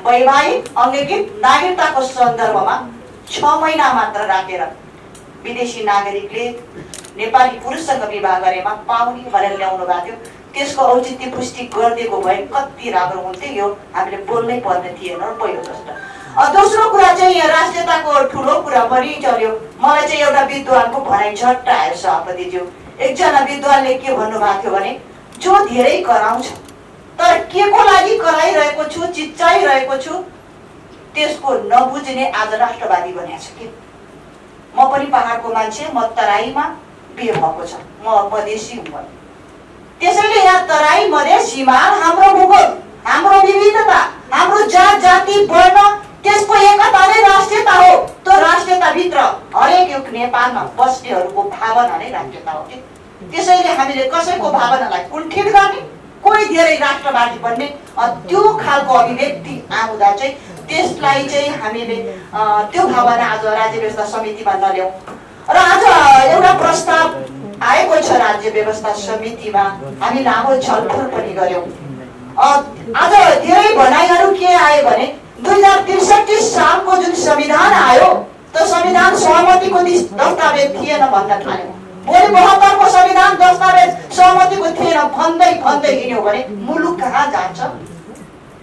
[SPEAKER 4] वैवाहिक अङ्गीकृत नागरिकताको सन्दर्भमा 6 महिना मात्र राखेर विदेशी नागरिकले नेपाली पुरुषसँग विवाह गरेमा पाउने भनेर ल्याउनु भएको थियो। त्यसको औचित्य पुष्टि गरिदिएको भए कति राम्रो हुन्थ्यो। यो हामीले बोल्नै पर्ने थिएन पहिलो जस्तो। दोस्रो कुरा चाहिँ यहाँ राष्ट्रियताको ठुलो कुरा पनि चल्यो। मलाई चाहिँ एउटा विद्वानको भनाइ झट्ट आयो सभापतिज्यू। एकजना विद्वानले के भन्नुभएको थियो भने जो धेरै कराउँछ तर के को लागि कराइरहेको छु चिच्चाइरहेको छु त्यसको नबुझ्ने आज राष्ट्रवादी बनेको छ कि। म पनि पहाडको मान्छे, म तराईमा बिहे भएको छ, म मधेसी हुँ। त्यसैले यहाँ तराई मधेस हिमाल हाम्रो भूगोल, हाम्रो विविधता, हाम्रो जात जाति वर्ण त्यसको एकता नै राष्ट्रियता हो। त्यो राष्ट्रियताभित्र हरेक एक नेपालमा बस्नेहरूको भावना नै राष्ट्रियता हो कि। त्यसैले हामीले कसैको भावनालाई कुण्ठित गर्ने, कोही धेरै राष्ट्रवादी बन्ने त्यो खालको अभिव्यक्ति आउँदा चाहिँ त्यसलाई चाहिँ हामीले त्यो भावना आज राज्य व्यवस्था समितिमा नल्याउँ। र आज एउटा प्रस्ताव आएको छ राज्य व्यवस्था समितिमा, हामी लामो छलफल पनि गर्यौं। आज धेरै भनाइहरू के आयो भने 2063 सालको जुन संविधान आयो त्यो संविधान सहमतिको दस्तावेज थिएन भन्न थाल्यो। भोलि 72 को संविधान दस्तावेज सहमतिको थिएन भन्दै हिँड्यो भने मुलुक कहाँ जान्छ।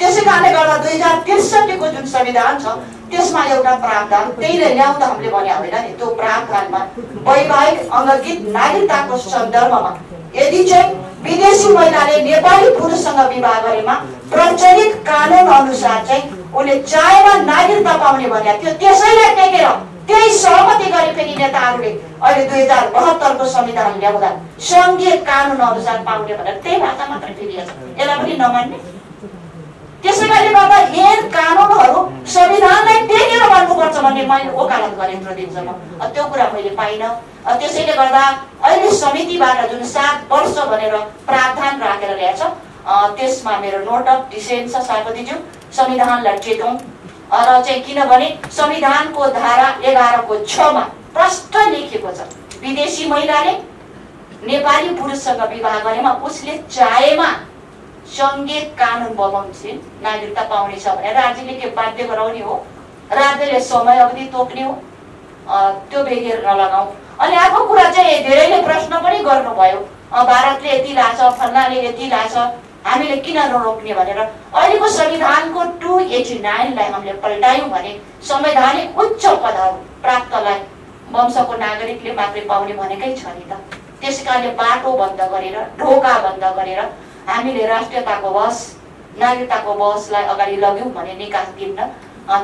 [SPEAKER 4] त्यसै कारणले गर्दा 2063 को जुन संविधान छ त्यसमा एउटा प्रावधान त्यहीले ल्याउँदा हामीले भने होइन नि। त्यो प्रावधानमा वैवाहिक अङ्गीकृत नागरिकताको सन्दर्भमा यदि चाहिँ विदेशी महिलाले नेपाली पुरुषसँग विवाह गरेमा प्रचलित कानुन अनुसार चाहिँ उनले चाहेमा नागरिकता पाउने भनेको थियो। त्यसैले टेकेर त्यही सहमति गरे फेरि नेताहरूले अहिले 2072 को संविधान ल्याउँदा संघीय कानुन अनुसार पाउने भनेर त्यही भाषा मात्र फेरिएको छ। यसलाई पनि नमान्ने। त्यसैले गर्दा हेर कानुनहरू संविधानलाई टेकेर भन्नुपर्छ भन्ने मैले वकालत गरेँ यत्रो दिनसम्म। त्यो कुरा मैले पाइनँ। त्यसैले गर्दा अहिले समितिबाट जुन 7 वर्ष भनेर प्रावधान राखेर ल्याएछ त्यसमा मेरो नोट अफ डिसेन्ट छ सभापतिज्यू। संविधानलाई टेकौं र चाहिँ किनभने संविधानको धारा 11 को 6 मा प्रष्ट लेखिएको छ विदेशी महिलाले नेपाली पुरुषसँग विवाह गरेमा उसले चाहेमा संघीय कानुन बमोजिम नागरिकता पाउनेछ भने राज्यले के बाध्य गराउने हो, राज्यले समय अवधि तोक्ने हो। त्यो बेगेर नलगाऊ। अनि अर्को कुरा चाहिँ धेरैले प्रश्न पनि गर्नुभयो भारतले यति लाछ, फल्नाले यति लाछ, हामीले किन नरोक्ने भनेर। अहिलेको संविधानको 289 लाई हामीले पल्टायौं भने संवैधानिक उच्च पदहरू प्राप्तलाई वंशको नागरिकले मात्रै पाउने भनेकै छ नि त। त्यसकारणले बाटो बन्द गरेर ढोका बन्द गरेर हामीले राष्ट्रियताको बस नागरिकताको बसलाई अगाडि लग्यौं भने निकास दिन्न।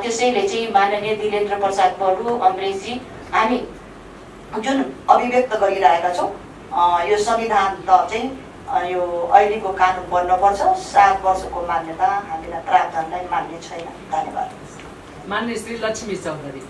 [SPEAKER 4] त्यसैले चाहिँ माननीय दिलेन्द्र प्रसाद बडु अमरेशजी हामी जुन अभिव्यक्त गरिरहेका छौं यो संविधान त चाहिँ यो अहिलेको कानुन बन्नुपर्छ। 7 वर्षको मान्यता हामीलाई प्रावधानलाई मान्ने छैन। धन्यवाद।
[SPEAKER 8] मान्य श्री लक्ष्मी चौधरी।